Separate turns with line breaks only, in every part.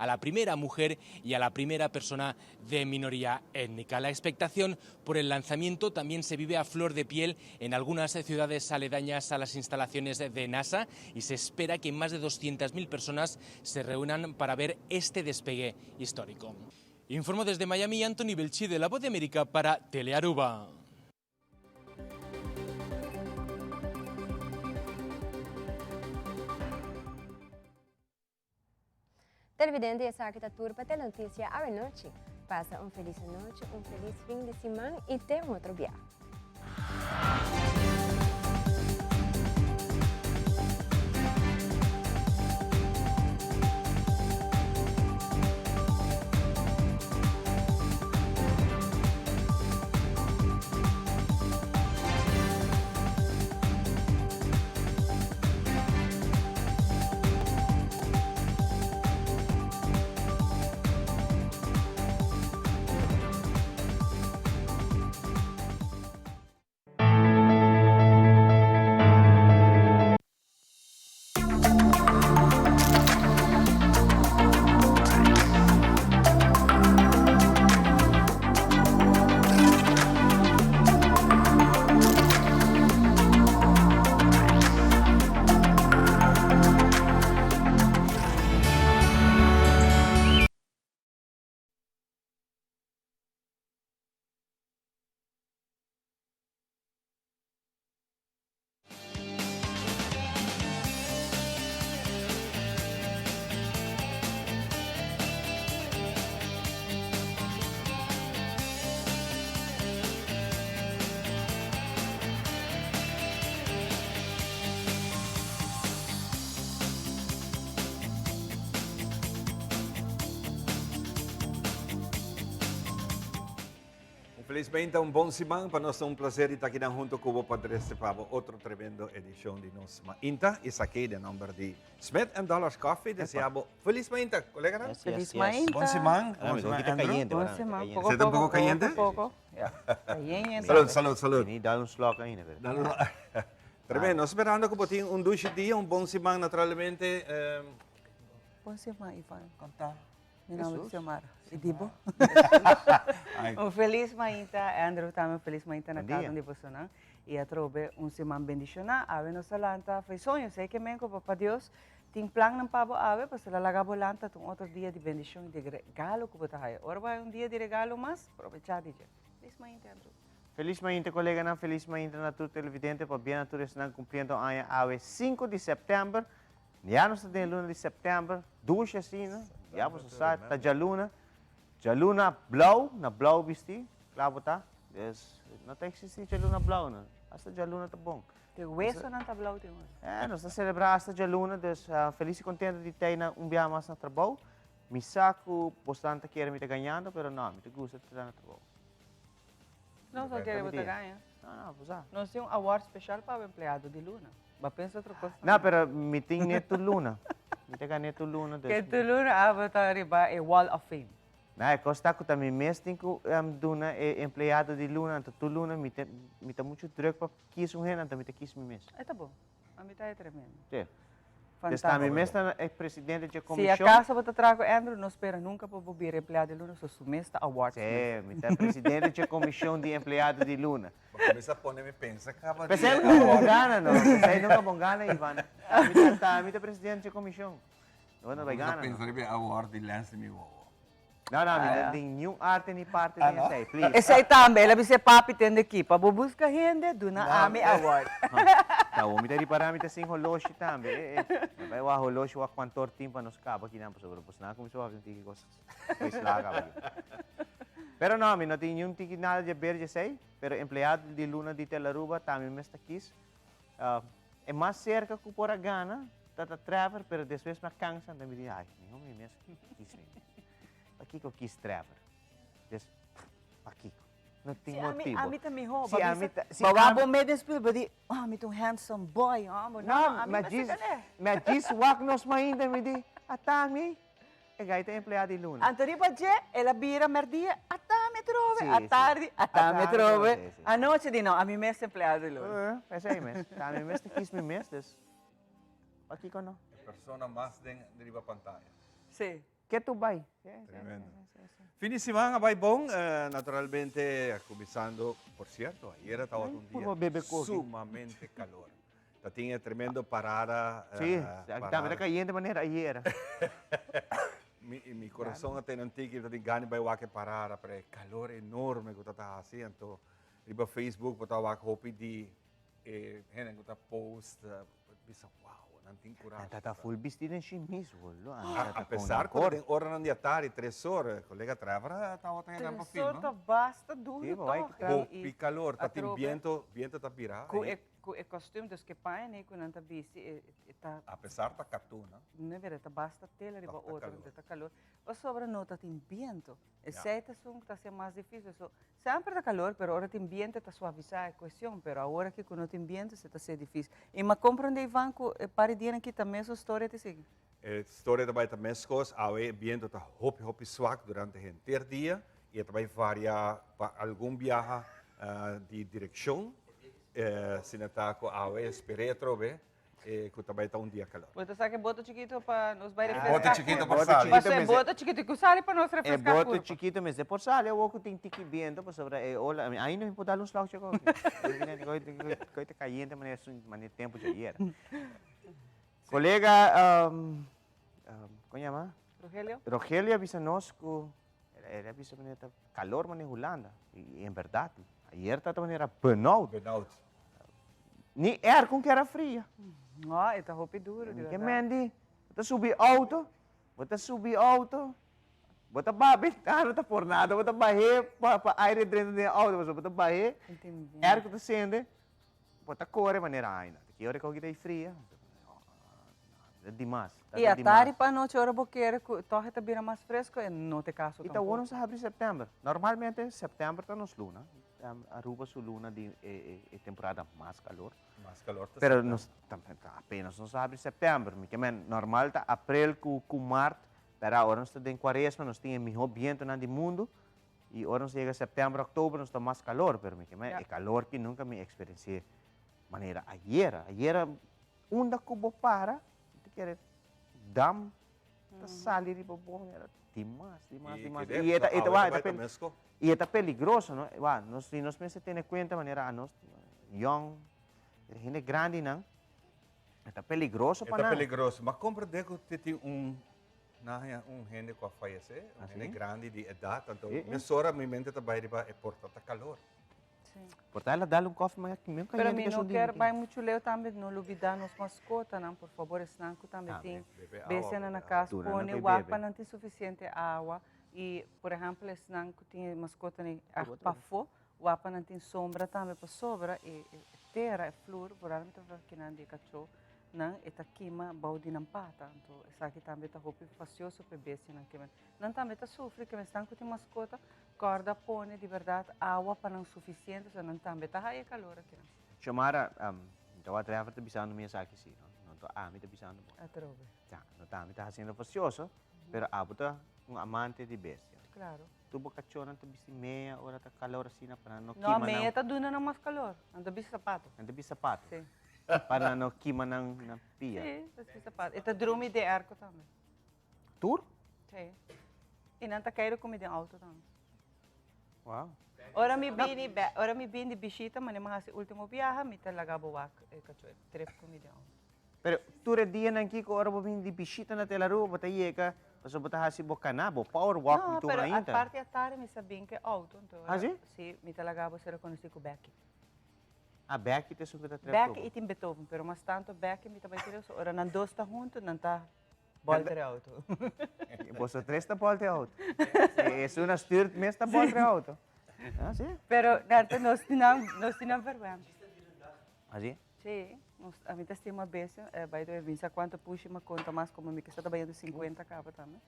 a la primera mujer y a la primera persona de minoría étnica. La expectación por el lanzamiento también se vive a flor de piel en algunas ciudades aledañas a las instalaciones de NASA y se espera que más de 200.000 personas se reúnan para ver este despegue histórico. Informo desde Miami, Anthony Belchi, de La Voz de América para Telearuba.
Televidente, essa aqui está tudo para ter notícia à noite. Passa feliz noite, feliz fim de semana e até outro dia.
Felizmente un buon Simán, para nosotros un placer estar aquí junto con vos para este para otro tremendo edición de Nosma Inta. Es aquí de nombre de Smith & Dollars Coffee. Deseamos felizmente, colega.
Felizmente.
Buen Simán.
Está caliente,
Buen Simán.
¿Se está un poco caliente?
Poco. Caliente.
Salud, salud, salud.
Ni dar un slok ainda.
Tremendo. Esperando que você um duche dia, bom Simán naturalmente.
Buen Simán, Ivan.
Contar.
Meu nome é Xiomara. E Dibo. Feliz Mainta, Andrew também feliz Mainta na casa onde você não. E a trobe semana bendicionada. Ave nos alanta, foi sonho, sei que menco, papá Deus, tem plano não para ave, para ela lagar bolanta, um outro dia de bendição e de regalo que você vai. Ora vai dia de regalo, mas aproveitar de dia. Feliz Mainta, Andrew.
Feliz Mainta, colega, na feliz Mainta na tudo televidente, para bem na tudo estão cumprindo a ave 5 de setembro. Já não está de luna de setembro, duas assim, né? Já você sabe, está já luna. Já luna blau, na blau vesti, claro tá? Não tem que existir já luna blau, né? Hasta já luna tá bom.
De hueso não tá blau, tem
nós estamos celebrando hasta já luna, feliz e contente de ter um dia mais no trabalho. Me saco, bastante quero me ganhando, mas não, me gusta de estar no trabalho.
Não só quero você ganhar.
Não, você.
Nós temos um award especial para o empregado de luna. Mas pensa outra coisa.
Não, mas me tem neto luna. Me tem neto luna.
Que tu luna, tá riba é Wall of Fame.
Não, é costa que também mês tem que duna é empregado de luna, então tu luna me tem muito druk para quis renda, então me tem quis me mês.
É tá bom. A mim tá é tremendo.
Sim. Está me mês é presidente da comissão.
Se a casa você trago Andrew, não espera nunca para vir empregado de luna, só mês tá award.
Sim, me tem presidente da comissão de empregado de luna.
Começa a pôr me pensa, acaba.
Pensei nunca bom gana, não. Pensei nunca bom gana, Ivan. Me tem presidente da comissão. Não vai ganhar.
Pensa que award de lance me vou.
Não, não tem nenhum arte nem parte de sei, please.
Esse aí também, ela disse papi tem aqui, para buscar renda, do na AME Award.
Tá, o me tem para mim tem holoshi também. Vai o holoshi o quanto tempo nos cabo aqui não sobre pois não como se vai ter coisas. Pois lá acaba. Pero não, não tem nenhum tique nada de verde sei, pero empregado de Luna de Telearuba também me está aqui. É mais cerca que por a gana, tá traver, pero depois me cansa, também diz, ai, não me mesmo quis. Aqui que eu quis traver. Aqui. Não tem motivo.
A mim também rouba.
Se a mim
Bababo me despil, badi, me tem handsome boy,
não, mas diz wak nos mainda me di, atami. E gaita empregado de Luna.
Antoni Pagé, ela vira merdia, atame trove, a tarde, atame trove. A noite di no, a mim mesmo empregado de Luna.
Essa aí mesmo. A mim mesmo quis me mesmo, aqui que não.
Persona mais de pantalla.
Sim.
Que tu vai?
Tremendo. Fin de semana vai bom, naturalmente, começando, por cierto, ayer estaba un
puro
día
bebe coffee.
sumamente calor. Tinha tremendo parada.
Sim, estava caindo de maneira ayer.
Mi coração até não tinha que ganhar vai waque parada, para calor enorme que está fazendo. Riba Facebook, eu estava hopi de gente que post, bisa wow, não tem coragem.
Está full vestido em chimis, bolo.
Apesar que tem hora não dia tarde, 3 horas, colega Trevor estava tendo para filme.
Sorta basta duro
Sim,
toch.
vai que tá.
Hopi calor, tá tem
atrobe.
viento tá virado.
Com o costume dos que pai, né, com nanta bici, tá
Apesar da catuna.
não é verdade, basta tela riba
Basta
outra,
calor.
tá calor. O sobra nota tem viento. E
Yeah.
certa são que tá sendo mais difícil. So, sempre tá calor, pero ora tem viento tá suavizar a questão, pero agora que não tem viento, se tá sendo difícil. E mas compreende Ivan que para dia aqui também essa história te segue.
História também tá mescos, awe viento tá hopi swak durante o inteiro dia e também varia para algum viaje de direção. Se não tá com awe esperei trobe, que também tá dia calor.
Bota saque bota chiquito para nos vai refrescar.
Bota chiquito para
Bota
sair.
chiquito.
Você bota chiquito que sale para nos
É
refrescar.
boto
curva.
chiquito, mas depois sale, eu vou ter que viento, para sobre olha, aí não pode dar uns lados chegou. Coita caindo de maneira tempo de ayer. Colega, como chama?
Rogelio?
Rogelio avisa nós que ele avisa maneira calor maneira Holanda e em verdade, ayer tá maneira burnout.
Burnout.
Ni air com que era fria.
Ó, e tá roupa duro, de
Que
verdade.
mendi, bota subir auto, bota babit, tá fornado, bota barrer, para aire dentro do auto, bota barrer,
Entendi.
air que tá sendo, bota corre maneira ainda, que hora que eu queria fria, é demais.
E a tarde para noite, hora boqueira, torre tá bira mais fresco, e não te caso
Então, o ano se abre em setembro. Normalmente, setembro está nos luna. Aruba su luna de temporada mais calor.
Mais calor.
Pero nos, apenas nos abre em setembro. Normal está abril com março. Pero agora nós estamos em quaresma, nós temos melhor vento no mundo. E agora nós chega setembro, outubro, nós está mais calor. Pero é calor que nunca me experienciei. Maneira, ayer, onda cubo para, te quer dam, tá salir de bom, era demais. E é peligroso, não? Se nós pensamos ter em conta, maneira, nós, young, gente grande, não? É peligroso para
É
nós.
peligroso, mas compreende que tem gente que falece, gente grande de idade, então, mesora, minha mente também é porta calor.
Sim.
Portanto, dá-lhe cofre, mas mesmo que
Pero mim não quer, vai muito leu também, não olvidar nos mascotas, não, por favor, senão que também tem, bebê na casa, põe o água, não tem suficiente água, e, por exemplo, senão que tem mascota para fora, o água não tem sombra também para sobra, e terra, flor, provavelmente que não de cachorro, não, e tá queima, balde não pata, então, isso aqui também tá roupa facioso para bebê, não também tá sofre, que senão que tem mascota, corda põe de verdade água para não suficiente, senão também tá aí calor aqui.
Chamara, então a driver está bisando minha aqui sim, não estou me está bisando.
Atrobe.
Já, não está me está fazendo facioso, pero abuta amante de bestia.
Claro.
Tu bocachona está bisi meia hora tá calor assim para não
Não, meia tá dando na mais calor, anda bis sapato.
Não tem sapato.
Sim.
Para não queima na pia.
Sim, tá bis sapato. E tá dorme de arco também.
Tour?
Sim. E não tá caído comida em alto também.
Wow.
Ora mi bini bichita, mas nem hasi último viaje, mi talaga buwak cachorro, trip comida em alto.
Pero ture dia nang kiko ora bo hindi bisita na tela ro bota yeka paso bota hasi bo kanabo power walk
Não,
tu
pero
na
a
inta.
parte a tarde mi sabihin que auto. Então,
Ah, sim?
Sim, mi talaga bo sila conheci com Becky.
A back te super trep.
Becky e tem Beethoven, pero mas tanto Becky mi também tirou. Ora nan dos tá junto, nan tá volta auto.
Boso tres ta polte out. Es una stuurt mes ta polte auto. Ah, sim?
Pero darte nós tinam vergonha.
Ah, sim?
Sim, a mim tem uma vez, by the way, vim quanto puxa uma conta mais como me que está trabalhando 50 capa também.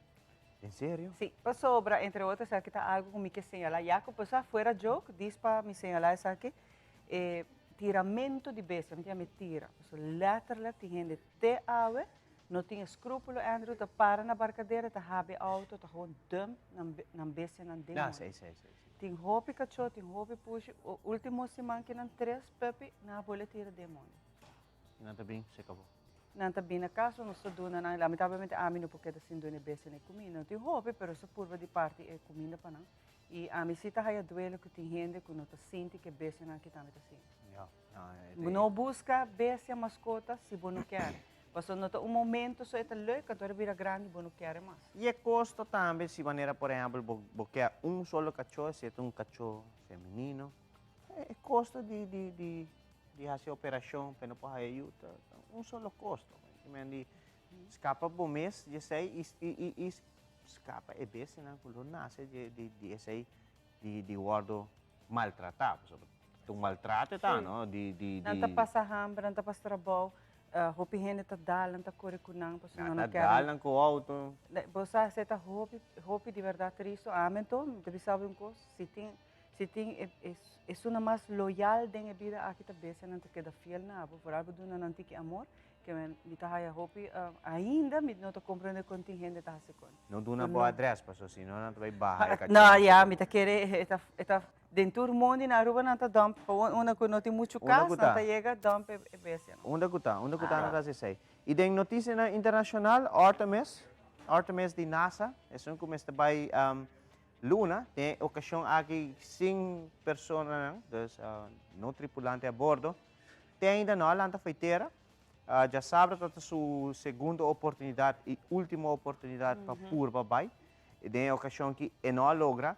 En serio?
Sim, para sobra, entre outras, aqui está algo como que señalar. Já que pessoa fora joke, diz para me señalar isso aqui, tiramento de besta, não tinha me tira. So, letterlijk, tem gente te ave, não tinha escrúpulo, Andrew, tá para na barcadeira, tá rabe auto, tá gewoon dum, nan besta, nan ding.
Não, sei.
Tem roupa cachorro, tem roupa puxa. O último semana que não 3 pepe, na bolha tira demônio.
Não tá bem, se acabou.
nanta bina caso non sto dona na lamentavelmente ami no porque assim dona bese na comida. Ti hope pero essa curva di parte é comida para não. E a misita haya duelo que tem gente que não tá sente que bese na que também tá assim.
Ja, ja,
Não busca bese a mascota se você não quer. Passou nota momento só é leuk, quando era vira grande, você não quer mais.
E é custo também, se maneira, por exemplo, porque solo cachorro, se é cachorro feminino, é custo de fazer operação, para não pagar ajuda, solo custo. De escapa por mês, de sei, e escapa, é bem, né, quando nasce, de sei, de guardo maltratado, maltrato, tá, não?
Não tá passa hambre, não tá passa trabalho. Hopi gente tá dalan tá corre kunang paso não quer.
Dalan com auto.
Bosa se tá hopi de verdade tristo. Amento, deve saber coisa. Se tem é uma mais loyal den vida aqui tá bem não tá queda fiel na, por algo do não tem que amor que me tá haya hopi ainda me não tá compreender contingente tá se con.
Não dá uma boa adresse paso senão não vai barrar.
Não, já me tá querer tá dentro do mundo na rua não tá dump, uma que não tem muito caso, não tá chega dump é bem.
Onde não tá se sei. E tem notícia internacional Artemis de NASA, é um que está vai Luna, tem ocasião aqui 5 pessoas, não tripulante a bordo, tem ainda não lá na feiteira. Já sabe que é a sua segunda oportunidade e última oportunidade para pôr para baixo. E tem ocasião que não logra.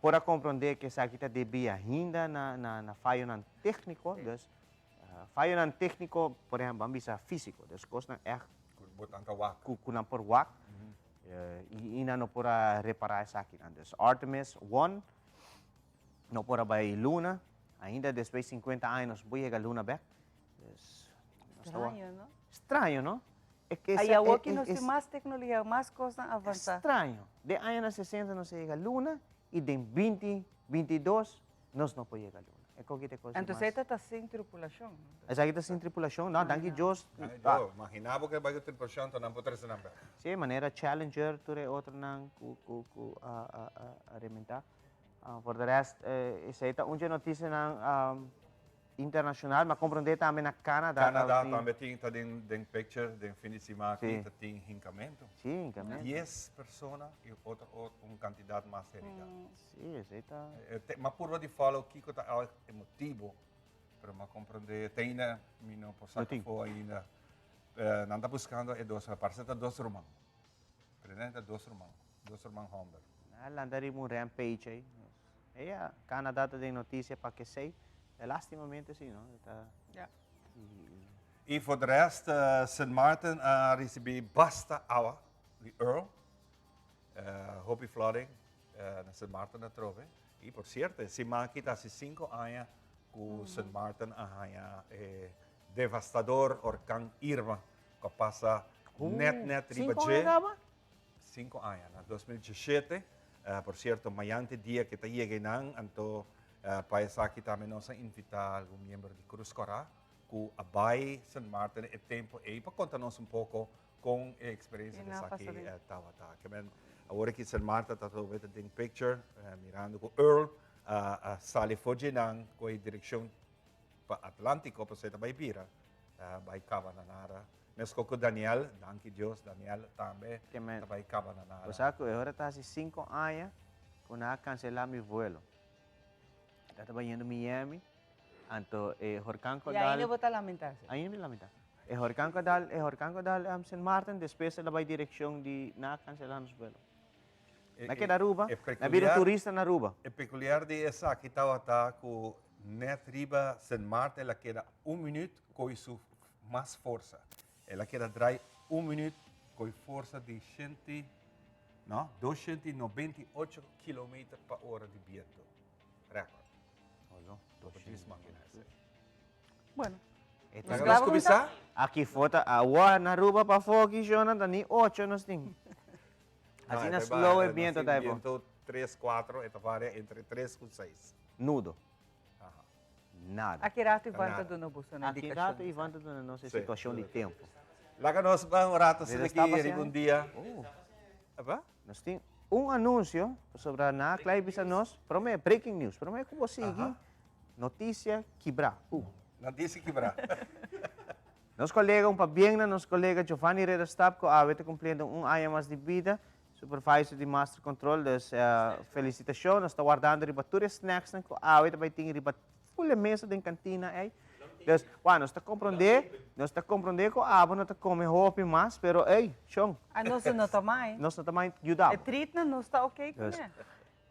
Para compreender que essa aqui devia ainda na falha técnico, dus falha técnico, por exemplo, bisa físico, dus costa é kuna por wak e não para reparar essa aqui, dus Artemis 1 não para vai Luna, ainda depois de 50 anos vai chegar Luna back,
Estranho, não?
Estranho, não? É que
aí aqui nós temos mais tecnologia, mais coisas avançadas.
Estranho, de anos 60 não se chega Luna. E de 2022, nós não podemos chegar à Luna. É qualquer coisa
então, você está sem tripulação?
Essa aqui está sem tripulação, não, danke Deus.
Imaginava que vai ter tripulação, então não pode ser nada.
Sim, maneira Challenger, tu é outro não arrementar. Por de resto, essa é uma notícia internacional, mas compreender também na Canadá.
Canadá também tem picture, tem fim de semana, tem hincamento.
Sim, hincamento.
10 pessoas e um quantidade mais séria.
Sim, isso está.
Mas por de falar o que está emotivo, para compreender, tem ainda, não posso ainda, não está buscando, parece que é 2 irmãos. Presente 2 irmãos Honda.
Andaríamos um rampage aí. É, Canadá tem notícia para que sei. Lastimamente sim, não?
E por de resto, St. Martin recebeu bastante água de Earl, Hopi flooding, na St. Martin na trove. E por certo, se manquita há 5 anos que St. Martin devastador orcão Irma, que passa net riba de 5 anos, na 2017. Por certo, maiante dia que está chegando, então país aqui também nós invitamos um membro de Cruz Corá, que abai St. Martin é tempo aí para contar-nos pouco com a experiência dessa aqui agora que St. Martin está vendo tem picture mirando com Earl sale foge nang com a direção para Atlântico para ser também vira vai Cabananara mesmo com Daniel, danke Deus, Daniel também vai Cabananara.
Você sabe que agora está há 5 anos que não cancelar meu voo. Estava indo a Miami, então Horcan Codal.
E ainda vou estar lamentando.
Ainda me lamentar. Horcan Codal, St. Martin, depois ela vai direção de não cancelar os voos. Naquela Aruba, na vida turista na Aruba.
É peculiar de essa aqui está com net riba St. Martin, ela queda 1 minuto com isso mais força. Ela queda drive 1 minuto com força de 298 km/h de vento. Recorde.
Bueno,
Vamos começar?
Aqui foto a na Aruba para fora aqui Jonathan nem 8 nós tem. Assim na slow é viento daí bom.
Viento 3, 4, esta varia entre 3 e 6.
Nudo. Nada.
aqui rato e vanta do novo na
Aqui rato e vanta da nossa situação de tempo.
Lá que nós vamos rato se daqui um dia.
Nós temos anúncio sobre na Claibisa nós, promete breaking news, promete que você aqui notícia quebrar.
Notícia quebrar.
Nos colega bien na nos colega Giovanni Redestap ko awit cumprindo aya mais de vida, supervisor de Master Control, dus felicitação, nós está guardando riba todos snacks ko awit vai ting riba full mesa din cantina ay. Dus, nós está compreender ko abo na ta come hopi mas, pero ay, chong.
Nós não também.
Nós não também ajudar.
É treat na nós está ok com
Yes.
ele.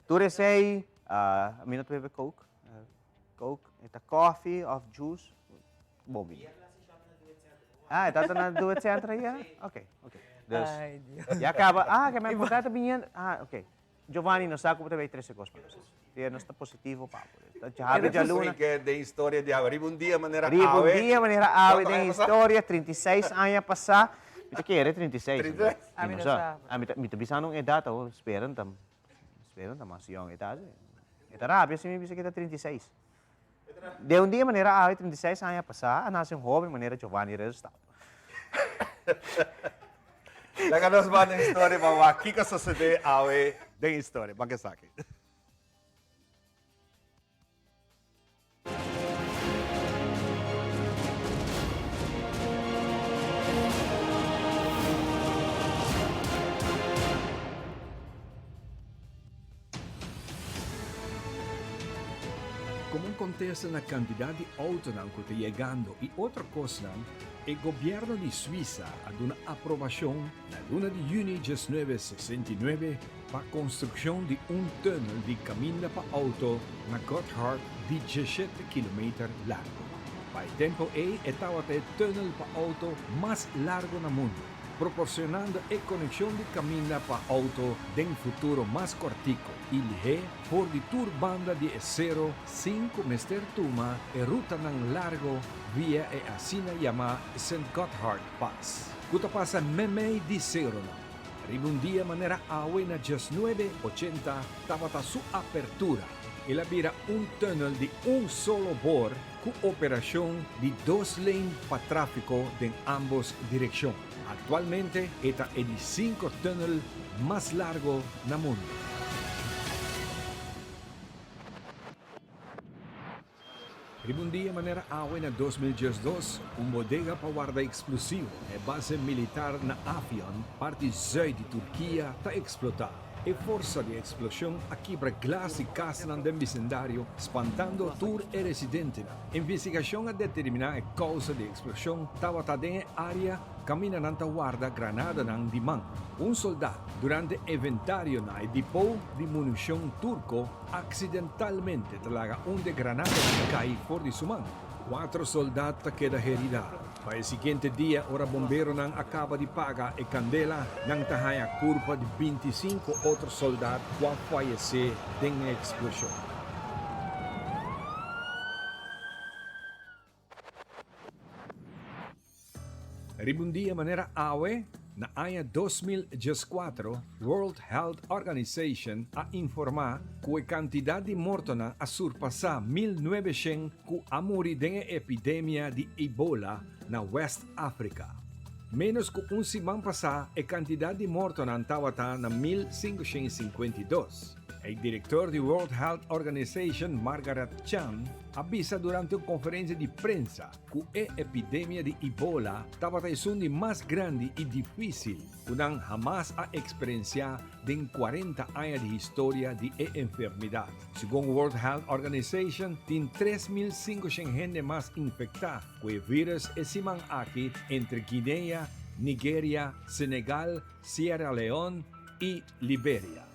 Todos say, a minute we have Coke, Coke, ita coffee of juice, Bobby. Ito na do it center ya? Okay. Dus,
Ai, Deus.
ya acaba. Que may pagkata binyan. Okay. Giovanni, nos saco pa tayo 13 cosmos. Kaya nos está positivo pa. Chahabi Jaluna.
Que de história de awe. Ribun dia maneira
Ribon
awe.
dia, maneira awe de história, 36 anos passar. Ito kaya 36.
36?
Amin na sa.
Mita bisa nung edad, esperan tam mas young edad. Ito rabi, si bisa kita 36. De un dia maneira awe 36 anos passar, anasing hobby maneira Giovanni Redestap.
Laganos ba ng história pa waki ka sa sede awe ng história. Bagay sa akin.
Como contesta na cantidad de autos que está llegando y otra cosa, el gobierno de Suiza ha dado una aprobación en la luna de junio 1969 para la construcción de un túnel de camino para auto na Gotthard de 17 km largo. Para el tiempo, estaba el túnel para auto más largo del mundo, proporcionando a conexión de camino para auto de un futuro más cortico y ligero por de tour banda de 0,5 Mr. Tuma e ruta ng largo via e asina yama St. Gotthard Pass. Kuta pasa meme di zero na. Ribundia manera awe na just 980 tabata su apertura. Elabira un tunnel de un solo bor con operación de 2 lanes para tráfico en ambos direcciones. Actualmente, esta es el 5 tunnel más largo del mundo. Ribundia manera awe na 2002, bodega para guarda explosivo e base militar na Afyon, parte zuid de Turquia, está explotada. E forza di explosión aqui para glas e casa del vecindario, espantando tour e residente. Investigação a determinar a causa de explosión estava em área cammina nanta guarda granada ng dimang. Un soldado durante inventario na depot di munición turco accidentalmente talaga un de granada cai fuori di sumang. 4 soldados queda heridos. Para el siguiente día, ora bombero nang acaba de paga e candela nang tahaya curva de 25 otros soldados que fallecer en la explosión. Ribundia manera awe na aya 2014, World Health Organization a informar que a quantidad de mortos a surpassar 1900 que a morir de epidemia de Ebola na West Africa. Menos que un semana passada, a quantidad de mortos estava na 1552. El director de World Health Organization, Margaret Chan, avisa durante una conferencia de prensa que la epidemia de Ebola estaba siendo más grande y difícil que jamás ha experienciado en 40 años de historia de la enfermedad. Según World Health Organization, tiene 3.500 gente más infectada con el virus aquí entre Guinea, Nigeria, Senegal, Sierra Leone y Liberia.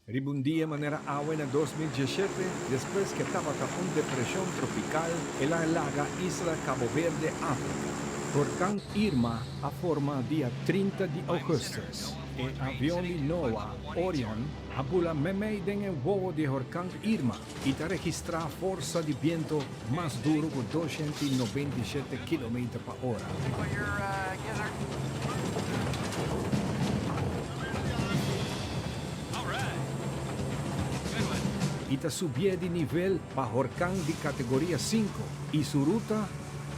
Ribundia manera awe na 2017 después que estaba una depresión tropical en la larga isla Cabo Verde, África. Huracán Irma a forma día 30 de agosto. El avión de NOAA Orion abula meme en el vuelo de Huracán Irma y te registra fuerza de viento más duro que 297 km por hora. Ita subía de nivel para huracán de categoría 5 y su ruta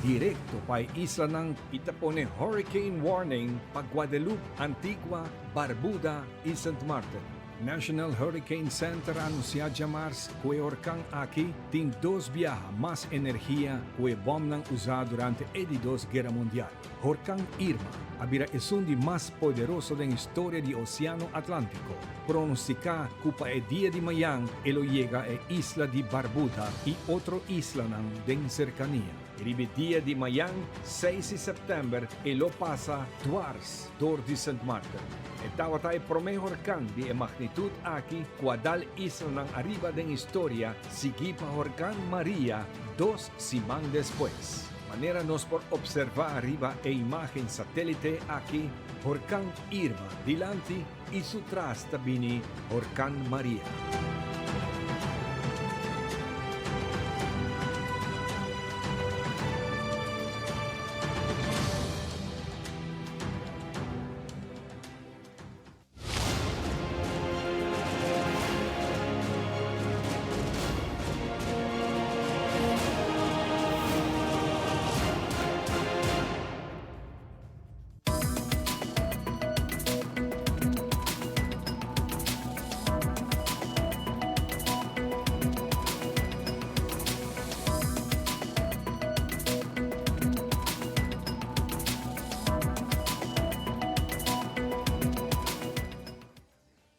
directo para isla ng ita pone Hurricane Warning para Guadalupe, Antigua, Barbuda y St. Martin. National Hurricane Center anuncia llamars que el huracán aquí tiene dos viajes más energía que bomb han usado durante la Dos Guerra Mundial. Huracán Irma había es un de más poderoso de la historia del Océano Atlántico. Pronostica que para el día de mañana él llega a isla de Barbuda y otra isla en cercanía. El día de mañana, 6 de septiembre, él pasa Dwars door de St. Martin. Estaba el primer huracán de magnitud aquí, cuadal isla arriba de la historia, seguido por huracán María 2 semanas después. Manera nos por observar arriba e imagen satélite aquí, huracán Irma delante y su tras también huracán María.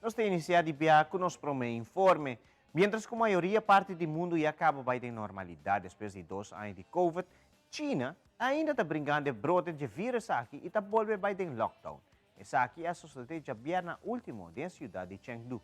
Nós temos iniciado viajar com nosso primeiro informe. Mientras que a maioria parte do mundo já acaba vai ter normalidade depois de 2 anos de Covid, China ainda está brincando de brote de vírus aqui e está voltando vai ter lockdown. Essa aqui é a sociedade de viernes último da cidade de Chengdu.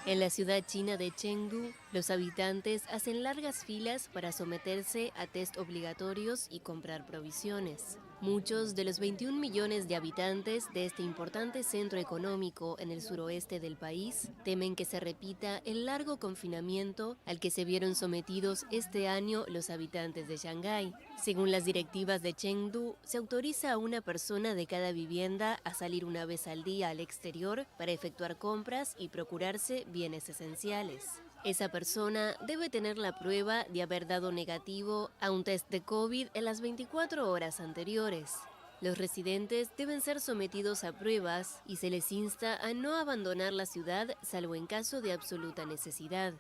En la ciudad china de Chengdu, los habitantes hacen largas filas para someterse a test obligatorios y comprar provisiones. Muchos de los 21 millones de habitantes de este importante centro económico en el suroeste del país temen que se repita el largo confinamiento al que se vieron sometidos este año los habitantes de Shanghái. Según las directivas de Chengdu, se autoriza a una persona de cada vivienda a salir una vez al día al exterior para efectuar compras y procurarse bienes esenciales. Esa persona debe tener la prueba de haber dado negativo a un test de COVID en las 24 horas anteriores. Los residentes deben ser sometidos a pruebas y se les insta a no abandonar la ciudad salvo en caso de absoluta necesidad.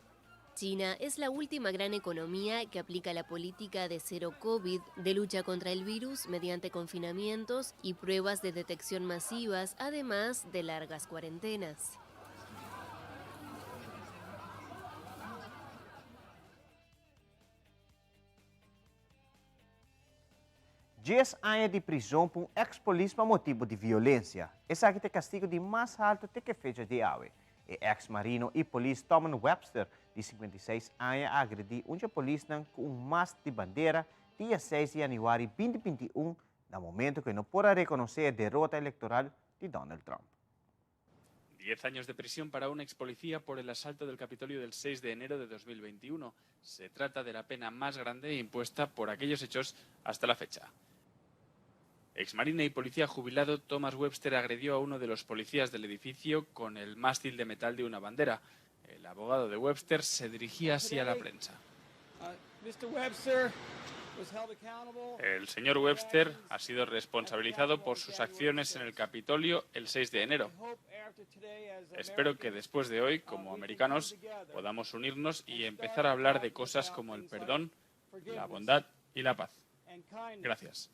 China es la última gran economía que aplica la política de cero COVID de lucha contra el virus mediante confinamientos y pruebas de detección masivas, además de largas cuarentenas.
Diez anos de prisão por ex-polícia por motivo de violência. Esse aqui é o castigo de mais alto que fecha de hoje. O ex-marino e polícia Tom Webster, de 56 anos, agrediu um polícia com um mast de bandeira dia 6 de janeiro de 2021, no momento que não pode reconhecer a derrota eleitoral de Donald Trump.
10 años de prisión para un ex policía por el asalto del Capitolio del 6 de enero de 2021. Se trata de la pena más grande impuesta por aquellos hechos hasta la fecha. Exmarine y policía jubilado Thomas Webster agredió a uno de los policías del edificio con el mástil de metal de una bandera. El abogado de Webster se dirigía así a la prensa. El señor Webster ha sido responsabilizado por sus acciones en el Capitolio el 6 de enero. Espero que después de hoy, como americanos, podamos unirnos y empezar a hablar de cosas como el perdón, la bondad y la paz. Gracias.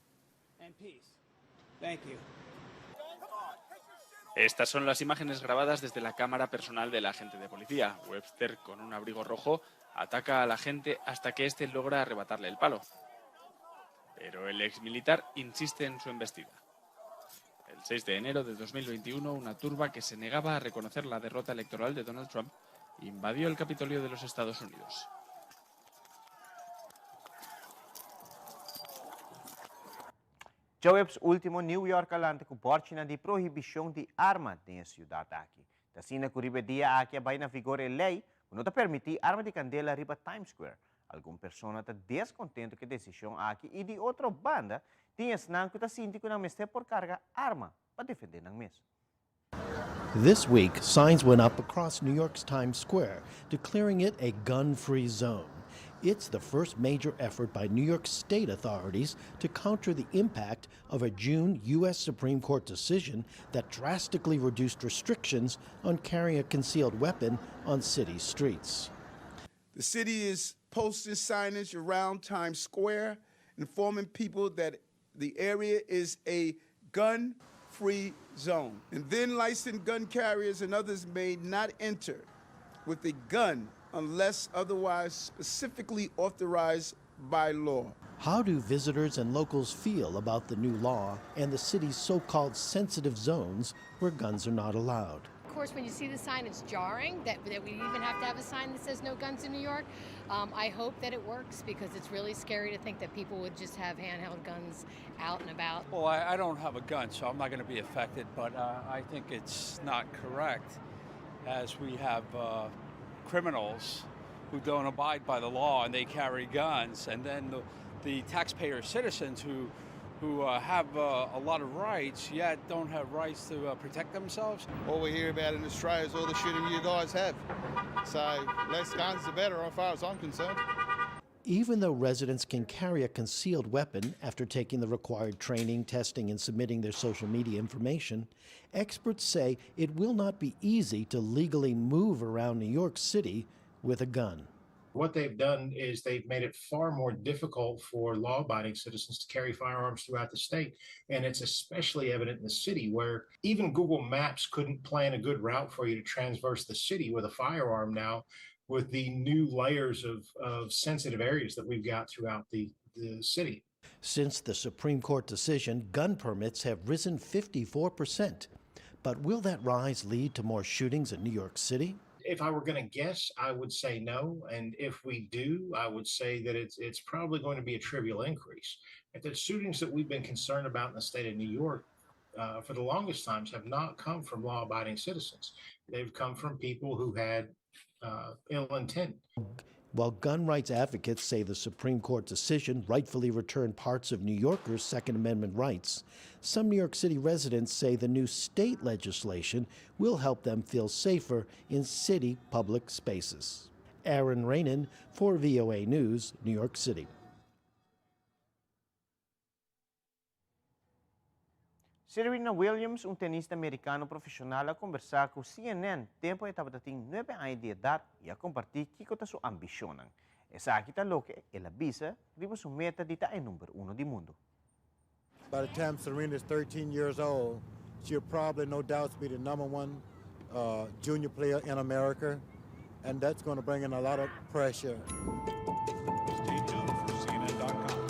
Estas son las imágenes grabadas desde la cámara personal del agente de policía. Webster, con un abrigo rojo, ataca a la gente hasta que éste logra arrebatarle el palo. Pero el exmilitar insiste en su embestida. El 6 de enero de 2021, una turba que se negaba a reconocer la derrota electoral de Donald Trump invadió el Capitolio de los Estados Unidos.
Jobs último New York alante com bortina de proibição de arma na cidade aqui. Da cena que ribe dia aqui vai na vigor a lei, não te permite arma de candela riba Times Square. Alguma pessoa está descontente com a decisão aqui e de outra banda tinha senão que está sentindo que não mestre por carga arma para defender não mesmo.
This week, signs went up across New York's Times Square, declaring it a gun-free zone. It's the first major effort by New York State authorities to counter the impact of a June U.S. Supreme Court decision that drastically reduced restrictions on carrying a concealed weapon on city streets.
The city is posting signage around Times Square, informing people that the area is a gun-free zone. And then licensed gun carriers and others may not enter with a gun unless otherwise specifically authorized by law.
How do visitors and locals feel about the new law and the city's so-called sensitive zones where guns are not allowed?
Of course, when you see the sign, it's jarring that we even have to have a sign that says no guns in New York. I hope that it works because it's really scary to think that people would just have handheld guns out and about.
Well, I don't have a gun, so I'm not going to be affected, but I think it's not correct as we have criminals who don't abide by the law and they carry guns, and then the taxpayer citizens who have a lot of rights yet don't have rights to protect themselves.
All we hear about in Australia is all the shooting you guys have. So less guns the better as far as I'm concerned.
Even though residents can carry a concealed weapon after taking the required training, testing, and submitting their social media information, experts say it will not be easy to legally move around New York City with a gun.
What they've done is they've made it far more difficult for law-abiding citizens to carry firearms throughout the state. And it's especially evident in the city where even Google Maps couldn't plan a good route for you to traverse the city with a firearm now, with the new layers of sensitive areas that we've got throughout the city.
Since the Supreme Court decision, gun permits have risen 54%. But will that rise lead to more shootings in New York City?
If I were going to guess, I would say no. And if we do, I would say that it's probably going to be a trivial increase. And the shootings that we've been concerned about in the state of New York for the longest times have not come from law-abiding citizens. They've come from people who had ill intent.
While gun rights advocates say the Supreme Court decision rightfully returned parts of New Yorkers' Second Amendment rights, some New York City residents say the new state legislation will help them feel safer in city public spaces. Aaron Rainin for VOA News, New York City.
Serena Williams, un tenista americano profesional, a conversar com CNN tempo que estava tendo 9 anos de idade e a compartilhar que está sua ambição. Essa aqui está louca, ela avisa que sua meta de estar em número 1 do mundo.
By the time Serena is 13 years old, she'll probably no doubt be the #1 junior player in America, and that's going to bring in a lot of pressure.
Stay tuned for CNN.com.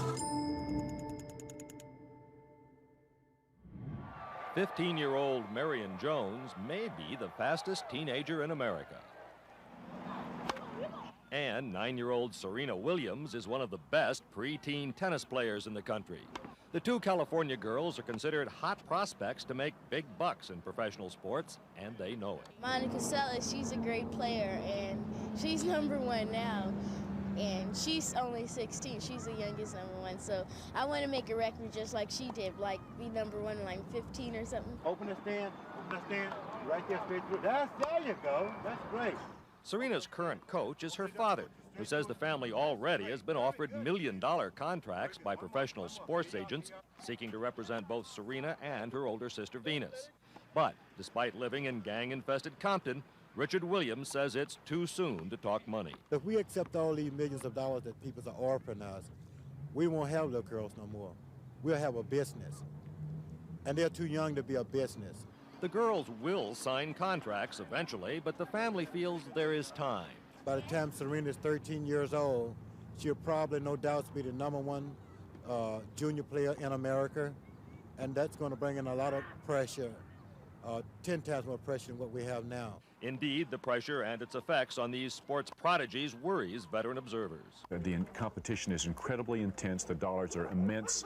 15-year-old Marion Jones may be the fastest teenager in America. And 9-year-old Serena Williams is one of the best preteen tennis players in the country. The two California girls are considered hot prospects to make big bucks in professional sports, and they know it.
Monica Seles, she's a great player, and she's #1 now. And she's only 16. She's the youngest #1. So I want to make a record just like she did, like be #1 like 15 or something.
Open the stand, right there straight through. There you go. That's great.
Serena's current coach is her father, who says the family already has been offered million-dollar contracts by professional sports agents seeking to represent both Serena and her older sister Venus. But despite living in gang-infested Compton, Richard Williams says it's too soon to talk money.
If we accept all these millions of dollars that people are offering us, we won't have little girls no more. We'll have a business. And they're too young to be a business.
The girls will sign contracts eventually, but the family feels there is time.
By the time Serena is 13 years old, she'll probably no doubt be the #1 junior player in America. And that's going to bring in a lot of pressure, 10 times more pressure than what we have now.
Indeed, the pressure and its effects on these sports prodigies worries veteran observers.
The competition is incredibly intense, the dollars are immense,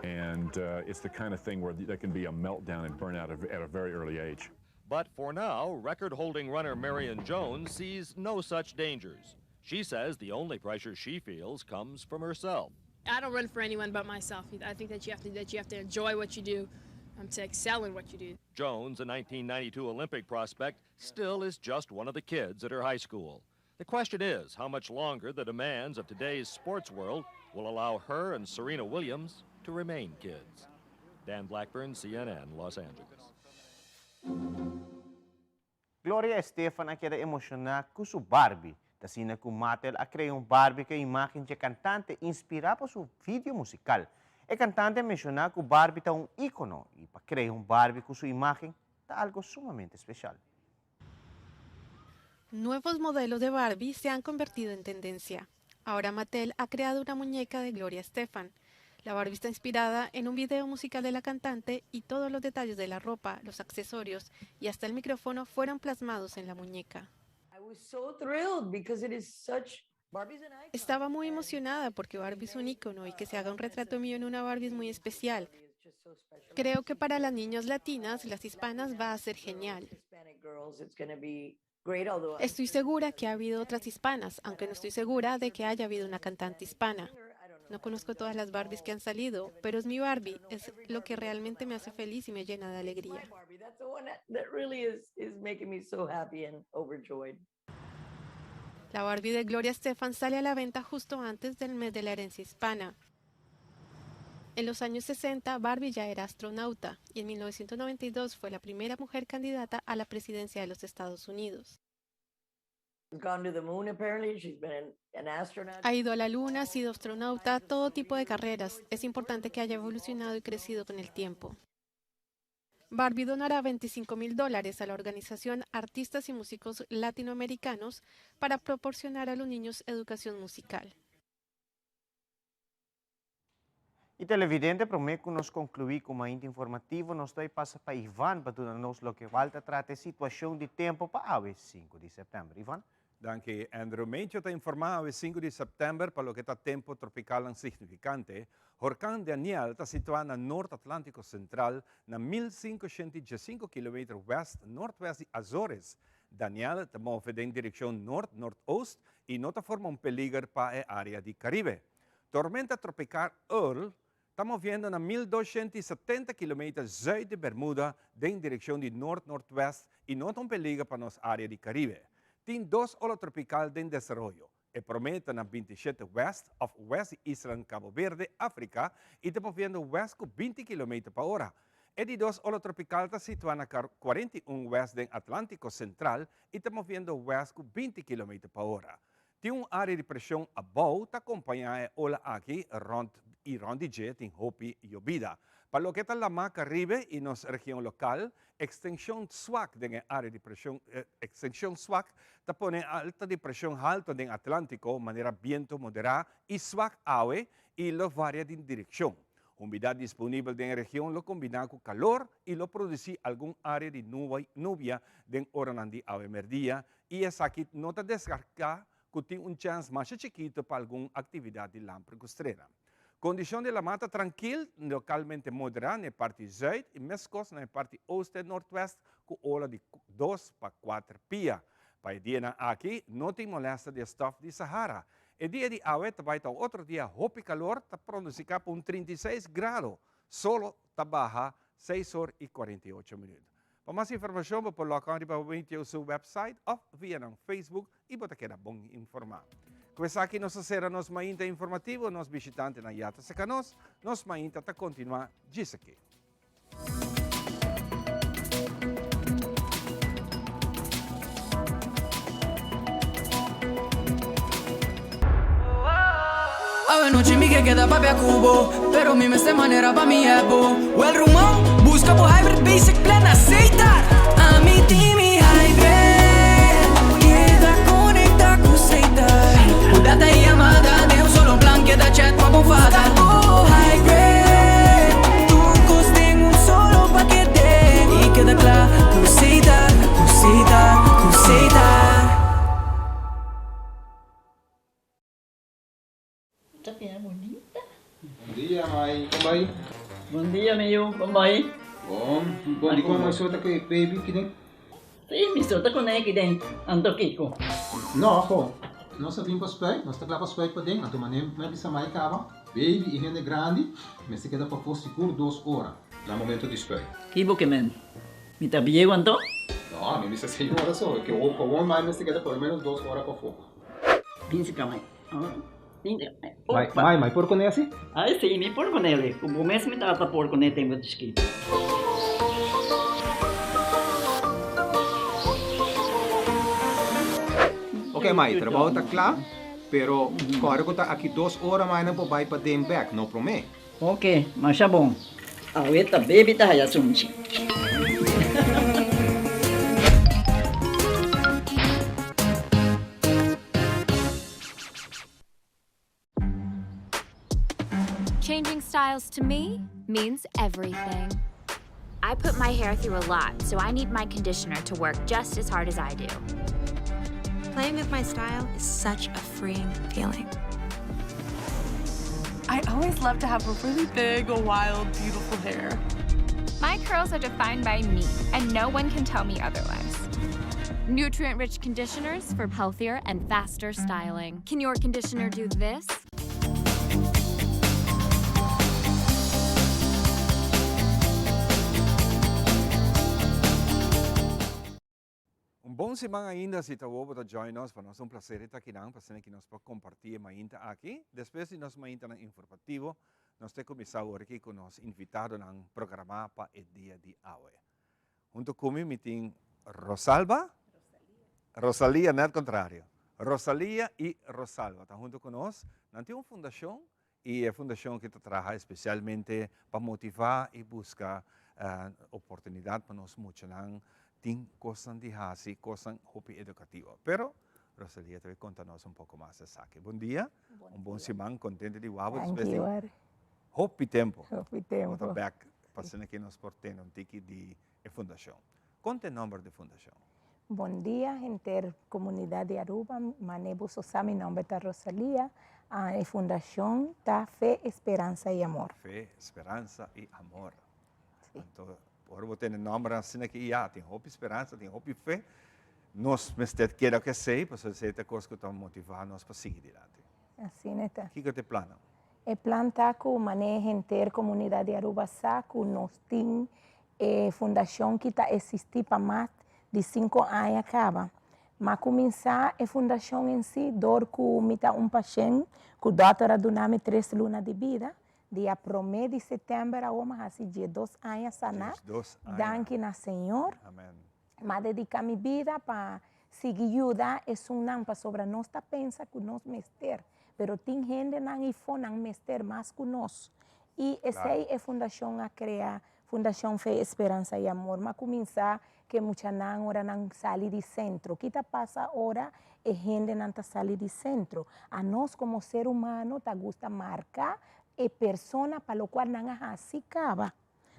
and it's the kind of thing where there can be a meltdown and burnout at a very early age.
But for now, record-holding runner Marion Jones sees no such dangers. She says the only pressure she feels comes from herself.
I don't run for anyone but myself. I think that you have to enjoy what you do, to excel in what you do.
Jones, a 1992 Olympic prospect, still is just one of the kids at her high school. The question is how much longer the demands of today's sports world will allow her and Serena Williams to remain kids. Dan Blackburn, CNN, Los Angeles.
Gloria Estefan queda emocionada com sua Barbie. Tasina com Mattel a criar Barbie que a imagem de cantante inspirada por seu vídeo musical. A cantante mencionou que Barbie é ícono e para criar Barbie com sua imagem é algo sumamente especial.
Nuevos modelos de Barbie se han convertido en tendencia. Ahora Mattel ha creado una muñeca de Gloria Estefan. La Barbie está inspirada en un video musical de la cantante y todos los detalles de la ropa, los accesorios y hasta el micrófono fueron plasmados en la muñeca. Estaba muy emocionada porque Barbie es un ícono y que se haga un retrato mío en una Barbie es muy especial. Creo que para las niñas latinas, las hispanas, va a ser genial. Estoy segura que ha habido otras hispanas, aunque no estoy segura de que haya habido una cantante hispana. No conozco todas las Barbies que han salido, pero es mi Barbie, es lo que realmente me hace feliz y me llena de alegría. La Barbie de Gloria Estefan sale a la venta justo antes del mes de la herencia hispana. En los años 60, Barbie ya era astronauta y en 1992 fue la primera mujer candidata a la presidencia de los Estados Unidos. Ha ido a la luna, ha sido astronauta, todo tipo de carreras. Es importante que haya evolucionado y crecido con el tiempo. Barbie donará $25,000 a la organización Artistas y Músicos Latinoamericanos para proporcionar a los niños educación musical.
E televidente, prometo que nós concluir com uma informativo, nós dois passa para Ivan para nos lo que falta trata a situação de tempo para o 5 de setembro. Ivan?
Danke, Andrew. Medyo ta informaha o 5 de setembro para lo que está tempo tropical ang significante. Huracán Daniel está situado no Norte Atlântico Central, na 1.515 km west-northwest de Azores. Daniel está movendo em direção norte-nordoeste e não forma peligro para a área do Caribe. Tormenta tropical Earl está movendo na 1.270 km zuid de Bermuda em direção de norte-nordoeste e não peligro para nossa área do Caribe. Tem 2 ola tropical em desenvolvimento. E promete na 27 west of West Island, Cabo Verde, África, e está movendo west com 20 km por hora. E de 2 ola tropical está situada na 41 west em Atlântico Central e está movendo west com 20 km por hora. Tem uma área de pressão abaixo que acompanha a ola aqui e rond de tem Hopi e Obida. Para lo que está la Mar Caribe e nossa região local, extensão swak de área de pressão, extensão swak está pone alta de pressão alta em Atlântico, maneira viento moderado e swak awe e lo varia de direção. Umidade disponível na região lo combina com calor e lo produzir alguma área de nuvem em hora de ave merdia e essa aqui não está descartada que tem chance mais chiquito para alguma atividade lampo costeira. Condição de la mata tranquila, localmente moderada na parte zuid e mescos na parte oeste e nordeste com ola de 2 para 4 pia. Para o dia aqui, não tem molesta de estofa de Sahara. E dia de awe, vai estar outro dia, hopi calor, está produzindo por 36 graus. Solo está baixa 6 horas e 48 minutos. Para mais informação, você pode colocar no seu website ou via no Facebook e você queda bom informado. Questa aqui nossa será nos mainta informativo, nos visitante na Yata Secanos, nos mainta ta continuar disso aqui.
Ave noche mi que queda papi a cubo, pero mi esta manera pa mi ebo. O el rumón, busca por hybrid basic plan aceitar. A mi team y hybrid, queda conecta con aceitar. Data e llamada de un solo plan que da chat pa' bufada. Oh, high grade, tu coste en un solo paquete. Y queda claro, cosita, cosita, cosita.
Chắc là bonita.
Bom dia, mãe. Como vai?
Bom dia, meu. Como vai?
Bom. Bom dia, como você tá aqui, baby, que tem?
Sim, me solta com ele que tem. Ando Kiko.
Não, pô. Nós vimos para o spray, nós estamos lá para o spray para dentro, então manem não é bisa mais cava, baby e rende grande, mas se queda para for seguro 2 horas, no momento de spray.
Kibo que men, me tá bem quanto?
No, a mí me dice 6 horas solo, que como más se queda por lo menos 2 horas para fogo.
15 kamay.
May porco na assim?
Ay, sí, may porco nele. Kung bumes mi tata porco nele tem muito esquito.
Ok, Mai, trabalho está claro, pero agora que está aqui 2 horas mais não pode para dem back, não promete.
Ok, mas tá bom. Aweta baby ta haya sumchi.
Changing styles to me means everything. I put my hair through a lot, so I need my conditioner to work just as hard as I do.
Playing with my style is such a freeing feeling.
I always love to have a really big, wild, beautiful hair.
My curls are defined by me, and no one can tell me otherwise. Nutrient-rich conditioners for healthier and faster styling. Can your conditioner do this?
Bom semana ainda se está para join us, para nós um prazer estar aqui não, para que nós podemos compartilhar mais aqui. Depois de nós mais informativo, nós temos começado aqui com nós invitado no programa para o dia de hoje. Junto comigo tem Rosalia, não é o contrário. Rosalia e Rosalba estão junto com nós. Nós temos uma fundação e a fundação que trabalha especialmente para motivar e buscar oportunidade para nós motivar tem coisas de hacer, coisas educativas. Pero, Rosalia, te voy a contarnos un poco más de saque. Buen día, un buen semana, contente de guapo. Hopi tempo.
Hopi tempo.
Vamos back, para que nos porten un tiki de fundación. Conte el nombre de fundación.
Bom dia, gente, comunidad de Aruba. Manebu Sosa, mi nombre es Rosalia. A fundación está Fe, Esperanza y Amor.
Fe, Esperanza y Amor. Sí. Entonces, por ter nome assim que já tem hope esperança, tem hope fé. Nós mestre quero que sei, para ser a coisa que está motivar nós para seguir adiante.
Assim né tá.
O que é o plano?
O plano tá com manejo inter comunidade de Aruba saco, nós tem fundação que está existir para mais de 5 anos acaba. Mas começar a fundação em si, dor com paciente, que o doutor do nome 3 lunas de vida. Dia 1 de setembro, a homem assim, dia 2 anos sanar. Danke na Senhor.
Amém.
Mas dedicar minha vida para seguir ajudar é não para sobre nós tá pensa que nós mester, pero tem gente não e for não mester mais que nós. E essa é a fundação a criar, Fundação Fé, Esperança e Amor. Mas começar que muita não ora não sair de centro. Que tá passa ora é gente não tá sair de centro. A nós como ser humano tá gusta marcar e persona para lo qual não hasicaba.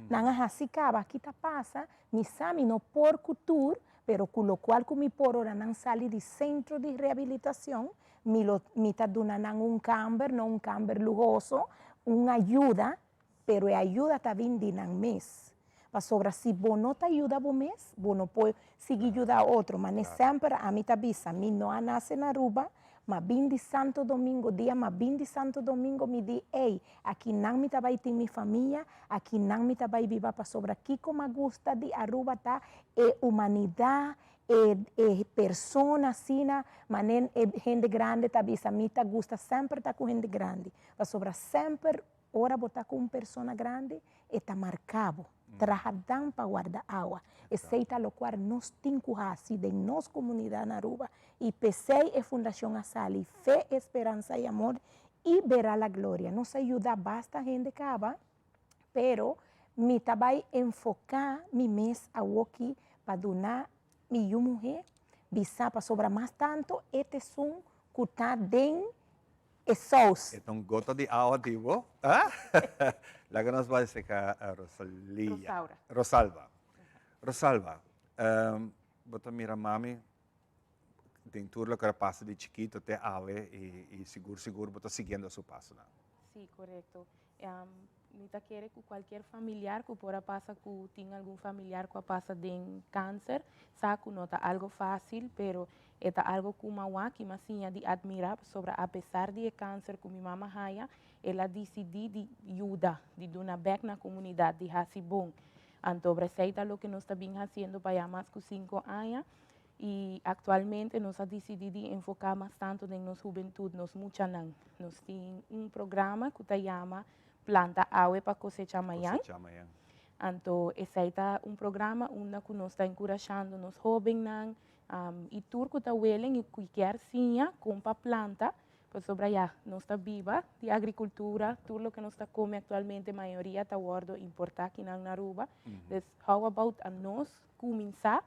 Não hasicaba, aqui tá passa, mi sami no por cultura, pero com lo qual mi por ora não sali de centro de reabilitação, mi tá dando cambio, não cambio lujoso, uma ajuda, pero a ajuda tá vindo nang mês. Para sobre se você não te ajuda por mês, você não pode seguir ajudar outro, mas sempre a mim tá bisa, mi não nasce na Aruba, mas vim de Santo Domingo, mas vim de Santo Domingo, me diz, ei, aqui não me vai ter minha família, aqui não me vai viver para sobre aqui, como gosta de Aruba, tá? É humanidade, é persona, assim, mas é gente grande, tá? A mim tá gosta sempre tá com gente grande, para sobre sempre, ora botar com uma persona grande, e tá marcado. Trajadão para guardar água. Esse é o qual nós temos assim de nossa comunidade na Aruba. E PCI é Fundação Asali, Fé, Esperança e Amor, e verá a glória. Nos ajuda bastante gente cava, pero me vai enfocar mi mês aqui para donar minha mulher, bisa para sobrar mais tanto, este som que está dentro sauce.
Então, gota de água, digo. Ah? La que nos va a decir a Rosalia. Rosalba. Rosalba, bota mira mami, tem tudo que passa de chiquito até ave e seguro, bota seguindo a seu passo. Não?
Sim, correto. Nita quer que qualquer familiar que pode passar que tem algum familiar que passa de câncer, sabe que não é algo fácil, pero é algo que uma que mas sim de admirar sobre apesar de câncer que minha mama haya, ela decidiu de ajudar, de dar back na comunidade, de fazer bom. Entonces, aceita lo que nos está bien haciendo para ya más que 5 años. Y actualmente nos ha decidido enfocar más tanto en nuestra juventud, nos muchanan. Nos tiene un programa que se llama Planta Agua para Cosecha Mañana. Entonces, ese es un programa que nos está encorajando los jóvenes y turco está huelen y cualquier ciña compra planta, pues sobre allá nos está viva de agricultura, todo lo que nos está come actualmente, mayoría está guardo importar aquí en Aruba. Entonces, how about a nos comenzar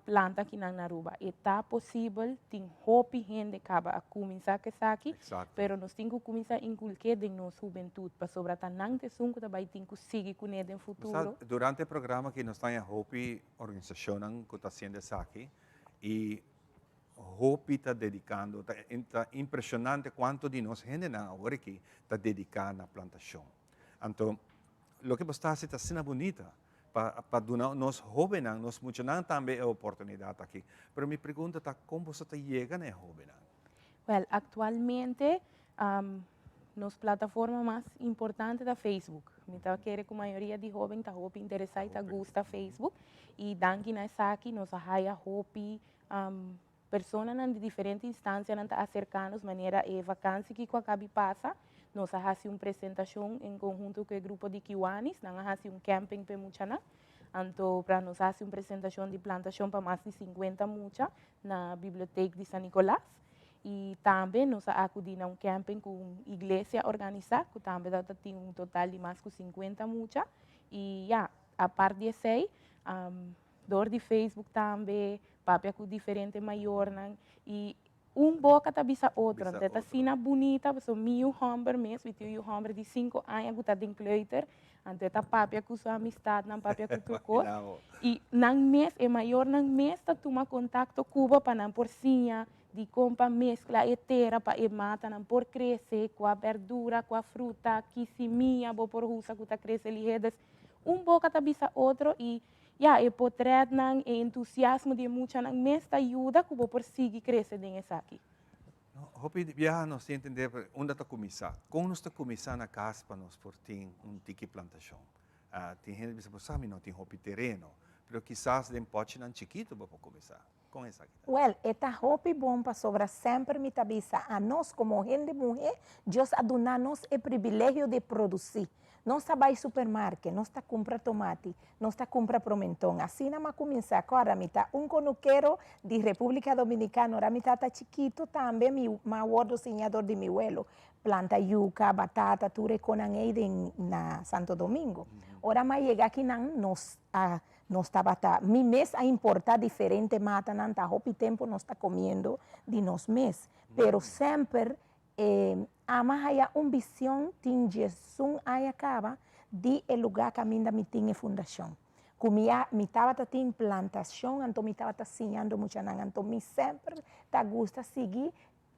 planta aquí en Aruba? Está posible, tem hopi gente que acaba a começar que está aqui, pero nós temos que começar a inculcar em nossa juventude, para sobre tanang te sunco também tem que seguir com ele no futuro.
Durante el programa que nos está en Hopi, organización que está haciendo aquí, y Hopi está dedicando, está impresionante cuánto de nos gente ahora que está dedicando a plantación. Entonces, lo que está haciendo es bonita. Para nos jóvenes, nos muchos también oportunidad aquí. Pero mi pregunta es, ¿cómo se llega a los jóvenes?
Well, actualmente, nos plataforma más importante es Facebook. Me quiere que la mayoría de jóvenes está interesada y gusta Facebook. Y danki na aquí nos haya hopi personas de diferentes instancias acercarnos de manera vacancia que acabe pasa. Nos hace una presentación en conjunto con el grupo de Kiwanis, nos hace un camping para muchas. Entonces, nos hace una presentación de plantación para más de 50 muchas en la biblioteca de San Nicolás. Y también nos acudimos a un camping con una iglesia organizada, que también tiene un total de más de 50 muchas. Y ya, aparte de eso, door de Facebook también, papia con diferentes mayores. Y boca está bisa outra. Então, assim, bonita, so meu homem mesmo, e teu homem de 5 anos, que está de incluir. Então, tá papia com sua amistade, não papia com tu cor. E, nang mês, é maior nang mês, tá toma contato com para não porcinha, de compra mescla etera, para e mata, não por crescer, com a verdura, com a fruta, que semia, bo por russa, que tá crescer ligedas. Boca está bisa outro, e o potret nang e entusiasmo de mucha nang mesta ajuda que vou por seguir crescer nessa aqui.
Hopi viaja nos entender onde está começar. Como nós está começando na casa para nós por ter tiki plantação. Tem gente que pensa, não tem hopi terreno, mas quizás de pote não chiquito para começar. Com essa aqui.
Well, esta hopi bom para sobra sempre me tabisa a nós como gente mulher, Deus aduna-nos o privilégio de produzir. Não está vai supermercado, não está compra tomate, não está compra pimentão. Assim não começa agora, me tá conuqueiro de República Dominicana, ora me tá chiquito também, meu gordo senhador de meu abuelo, planta yuca, batata, tudo com na Santo Domingo. Ora mais chega aqui nos estava mi mês a importar diferente mata não tá hopi tempo não está comendo de nos mês, pero sempre ama haya visão tin Jesus aí acaba de el lugar que ainda me tinha fundação. Comia me tava tin plantação, então me tava ensinando muito nan, então me sempre tá gusta seguir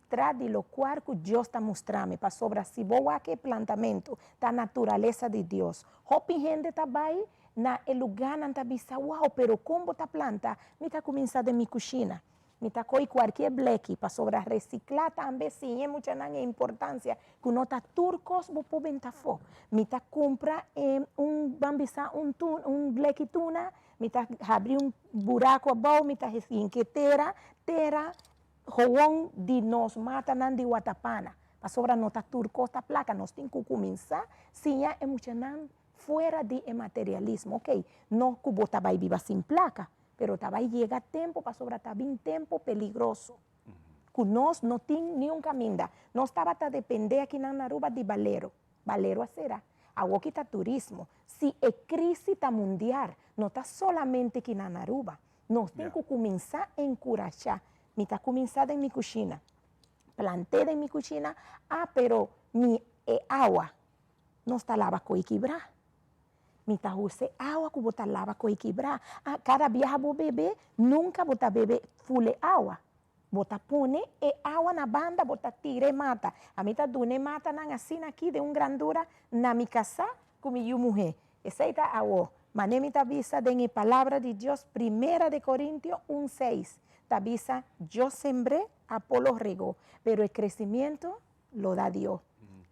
tras de lo cual que Deus está mostrando para sobre si boa que plantamento da natureza de Deus. Hopi gente tá vai na el lugar não tá bisa wow, pero como tá planta, me tá começar de mi cozinha. Me está coi qualquer black para sobre reciclar também sim é muita não importância que não tá turcos vou pôr bem tafo. Me está compra bambisa black tuna, me está abrir buraco abaixo, me está inquietera terra roão de nós mata não de Watapana. Para sobre não tá turcos tá placa nós tem que começar sim é muita não fora de materialismo, ok? Não que bota vai viva sem placa. Pero também chega tempo para sobrar também tempo peligroso. Que nós não temos nenhum caminho. Nós estamos a depender aqui na Aruba de baleiro. Baleiro a será. Agora que está turismo. Se a crise está mundial, não está solamente aqui na Aruba. Nós temos que começar a encorajar. Me está começando em minha cozinha. Plantei em minha cozinha. Pero minha água não está lava com equilibrar. Mita use agua que bota lava com equilibrar. Cada viaja vou beber, nunca bota beber full agua. Bota pone e agua na banda, bota tire mata. A mita dune mata nang assim aqui de grandura na mi casa com minha mulher. Essa é a agua. Mané mita visa de palavra de Deus, 1 de Coríntios 1:6. Tabisa, yo sembré, Apolo regó, pero el crecimiento lo da Dios.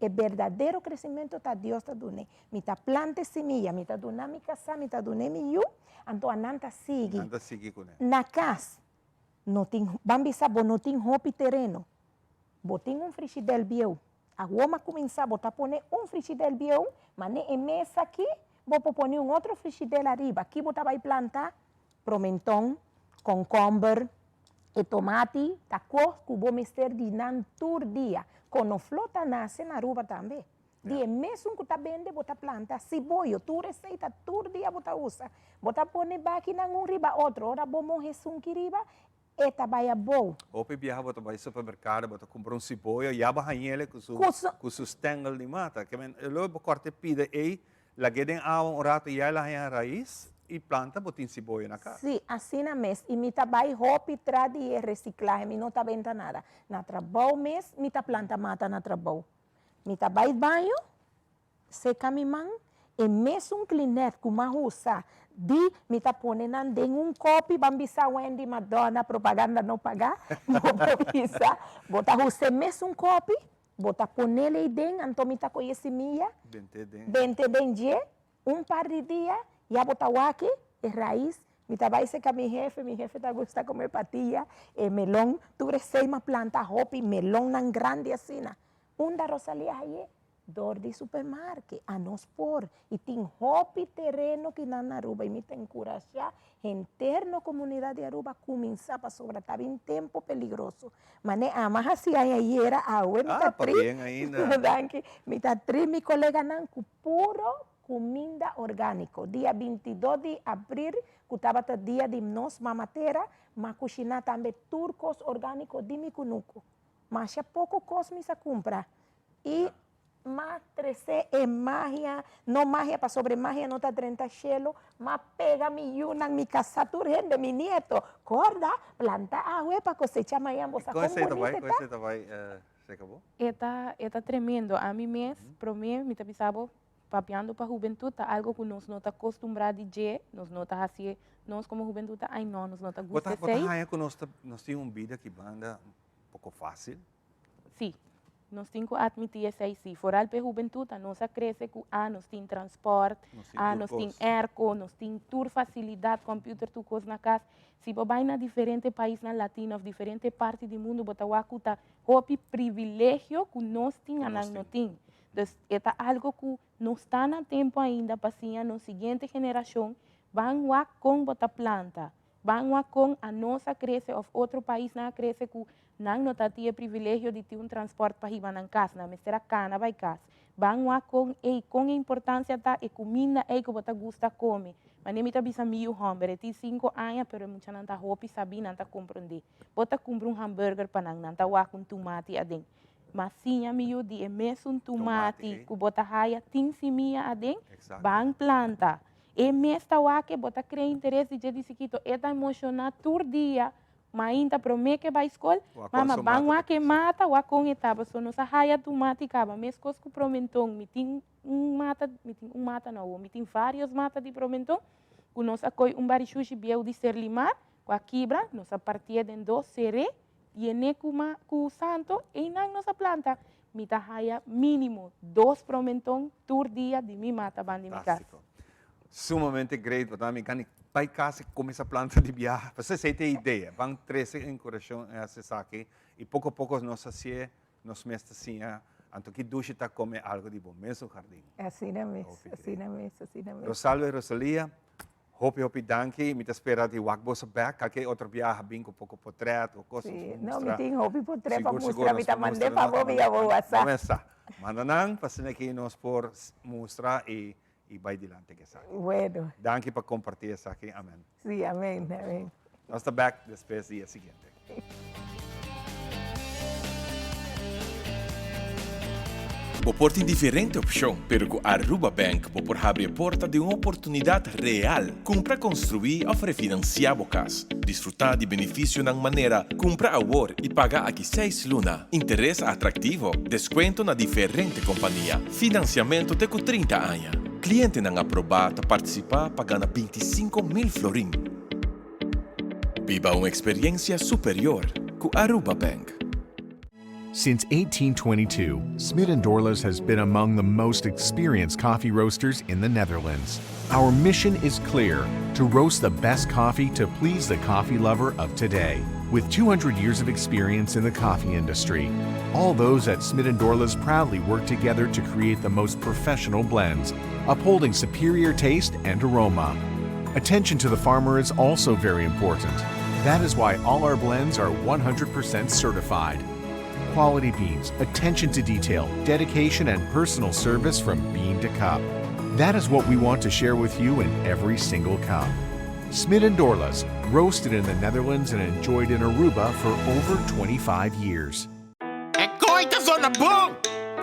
el verdadero crecimiento está Dios está dando. Mi ta plante semilla, mi ta dona mi casa, mi ta dona mi yu, anto ananta sigi.
Anda sige ko na.
Na casa, no ting bambisa bo no ting hopi terreno. Boting um frigideiro bieu. A goma começar a botar poner frigideiro bieu, mas em mesa aqui, vou poner outro frigideiro arriba. Aqui botar vai plantar promentão, concombre, e tomate, tá cor que vou mister de nan tur dia. Quando flota nasce na ruba também. Dia mesmo que tá bem, botar planta, ciboio, tu receita, tur dia botar usa. Botar poner baki na riba outro, ora vou morrer que riba. Eta baya bom.
Opi biyahe bota vai supermercado, bota comprar ciboia, yaba hanhele com su stengel de mata. Que men lobo corte pide e lagay den awang orato yala hanha raiz e planta botin ciboia na casa.
Sim, assim na mes. E mi tabai hopi tradi e reciclaje, mi não tá vendo nada. Na trabalho mes, mi ta planta mata na trabalho. Mi tabai banho, seca mi mão, e mesmo cleaner que uma usa, di mi ta pone nan den copo, bambisa Wendy Madonna, propaganda não pagar, não precisa, bota usa mesmo copo, bota pone ele den, então mi ta conhece minha, 20 den par de dia, já bota wake, e raiz, mi ta vai secar mi jefe ta gusta comer patilla, e melão, tu recei uma planta hopi, melão nan grande assim, da Rosalia aí, dor de supermercado, a nós por, e tem hopi terreno que na Aruba, e me tem encorajar, interno comunidade de Aruba, começar para sobretar em tempo peligroso. Mas mas assim aí era a me tá tri, me tá tri, mi colega nan, puro comida orgânico. Dia 22 de abril, que estava o dia de nós mamatera, mas cozinhar também turcos orgânicos de Micunuco. Mas há pouco coisa me se compra. E mas 13 é magia, não magia para sobre magia, não está 30 chelo, mas pega mi yuna, mi casa turgente, mi nieto, corda, planta água para cosechar amanhã, você
como bonita, tá? Coisa vai, se acabou?
Está tremendo. A mim mesmo, para mim, me está pensando, papeando para a juventude, algo que nós não está acostumado de, nós não está assim, nós como juventude, ai não, nós não está gostando.
Bota que nós temos uma vida que banda um pouco fácil?
Sim. Nós temos que admitir isso aí. Se for para a juventude, nós cresce com nós temos transporte, nós temos airco, nós temos toda facilidade, computer, tudo coisa na casa. Se você vai em diferentes países na Latina, diferentes partes do mundo, você vai ter o privilégio que nós temos, nós não temos. Então, é algo que não está no tempo ainda, para a nossa seguinte geração, vão com a planta, vão com a nossa cresce, ou outro país na cresce que não tem o privilégio de ter transporte para ir na casa, na mestra cana vai casa. Vão com a importância da comida que você gosta de comer. Mas nem me bisa meu hambúrguer, tem 5 anos, mas muita não está hopi sabe, não está compreender. Você compra hambúrguer para não está com tomate adentro. Mas sim, amigo, de mesmo tomate que você raia, tem semia adentro, vão planta. E mesmo que você cria interesse de dizer que é emocionado todo dia. Mas ainda promete que vai à escola, mas vão que mata, ou com etapa, só nos arraia tomate caba, mesmo coisa que promentão, me tem mata não, me tem várias matas de promentão, que nós acolhe barichuchi biel de ser limar, com a quebra, nós a partir de 2 seré, e nem com o santo, e não nossa planta, me tá raia mínimo 2 promentão por dia de minha mata, banda de minha casa.
Sumamente great, porque também vai casa começa a planta de viagem. Você tem ideia, vão 13 em coração essa saque e pouco a pouco nós assim, nós mesmos assim, anto que duche tá come algo de bom mesmo jardim.
Assim na mesa, assim na mesa.
Rosalvo e Rosalia, hope danke, me espera de wakbo sa back, qualquer outro viagem bem com pouco portrait ou coisa.
Não, me tem hope portrait para mostrar, me tá mandando para vou via vou WhatsApp.
Começa, manda nang, pasina aqui nós por mostrar e vai dilante que sabe.
Bueno.
Danke por compartir essa aqui. Amém.
Sim, amém, amém.
Nós estamos back depois do dia seguinte.
Por ter diferente opção, pero com Aruba Bank por abrir a porta de uma oportunidade real. Compra, construir ou refinanciar a casa. Desfrutar de benefício na maneira comprar agora e pagar aqui 6 lunas. Interesse atrativo, desconto na diferente companhia. Financiamento até com 30 anos. Cliente não aprovado a participar pagando 25.000 florin. Viva uma experiência superior com Aruba Bank.
Since 1822, Smit & Dorlas has been among the most experienced coffee roasters in the Netherlands. Our mission is clear: to roast the best coffee to please the coffee lover of today. With 200 years of experience in the coffee industry, all those at Smit & Dorlas proudly work together to create the most professional blends, upholding superior taste and aroma. Attention to the farmer is also very important. That is why all our blends are 100% certified. Quality beans, attention to detail, dedication, and personal service from bean to cup. That is what we want to share with you in every single cup. Smit & Dorlas, roasted in the Netherlands and enjoyed in Aruba for over 25 years.
Eccoita zona bom!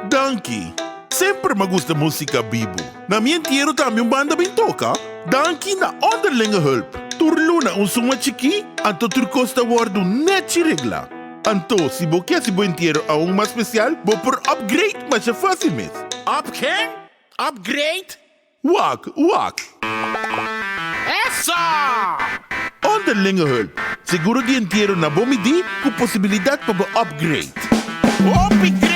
Danke! Sempre me gusta música bibo. Na mi entierro também banda bem toca. Danke na onderlinge hulp. Turluna un suma chiki, anto turcosta wardu net regla. Anto, si bo quer si bo entierro a uma especial, bo por upgrade, mas é fácil mesmo. Up quem? Upgrade? Wak. Essa! Onderlinge hulp. Seguro que entierro na bomidi com possibilidade para upgrade. Upgrade!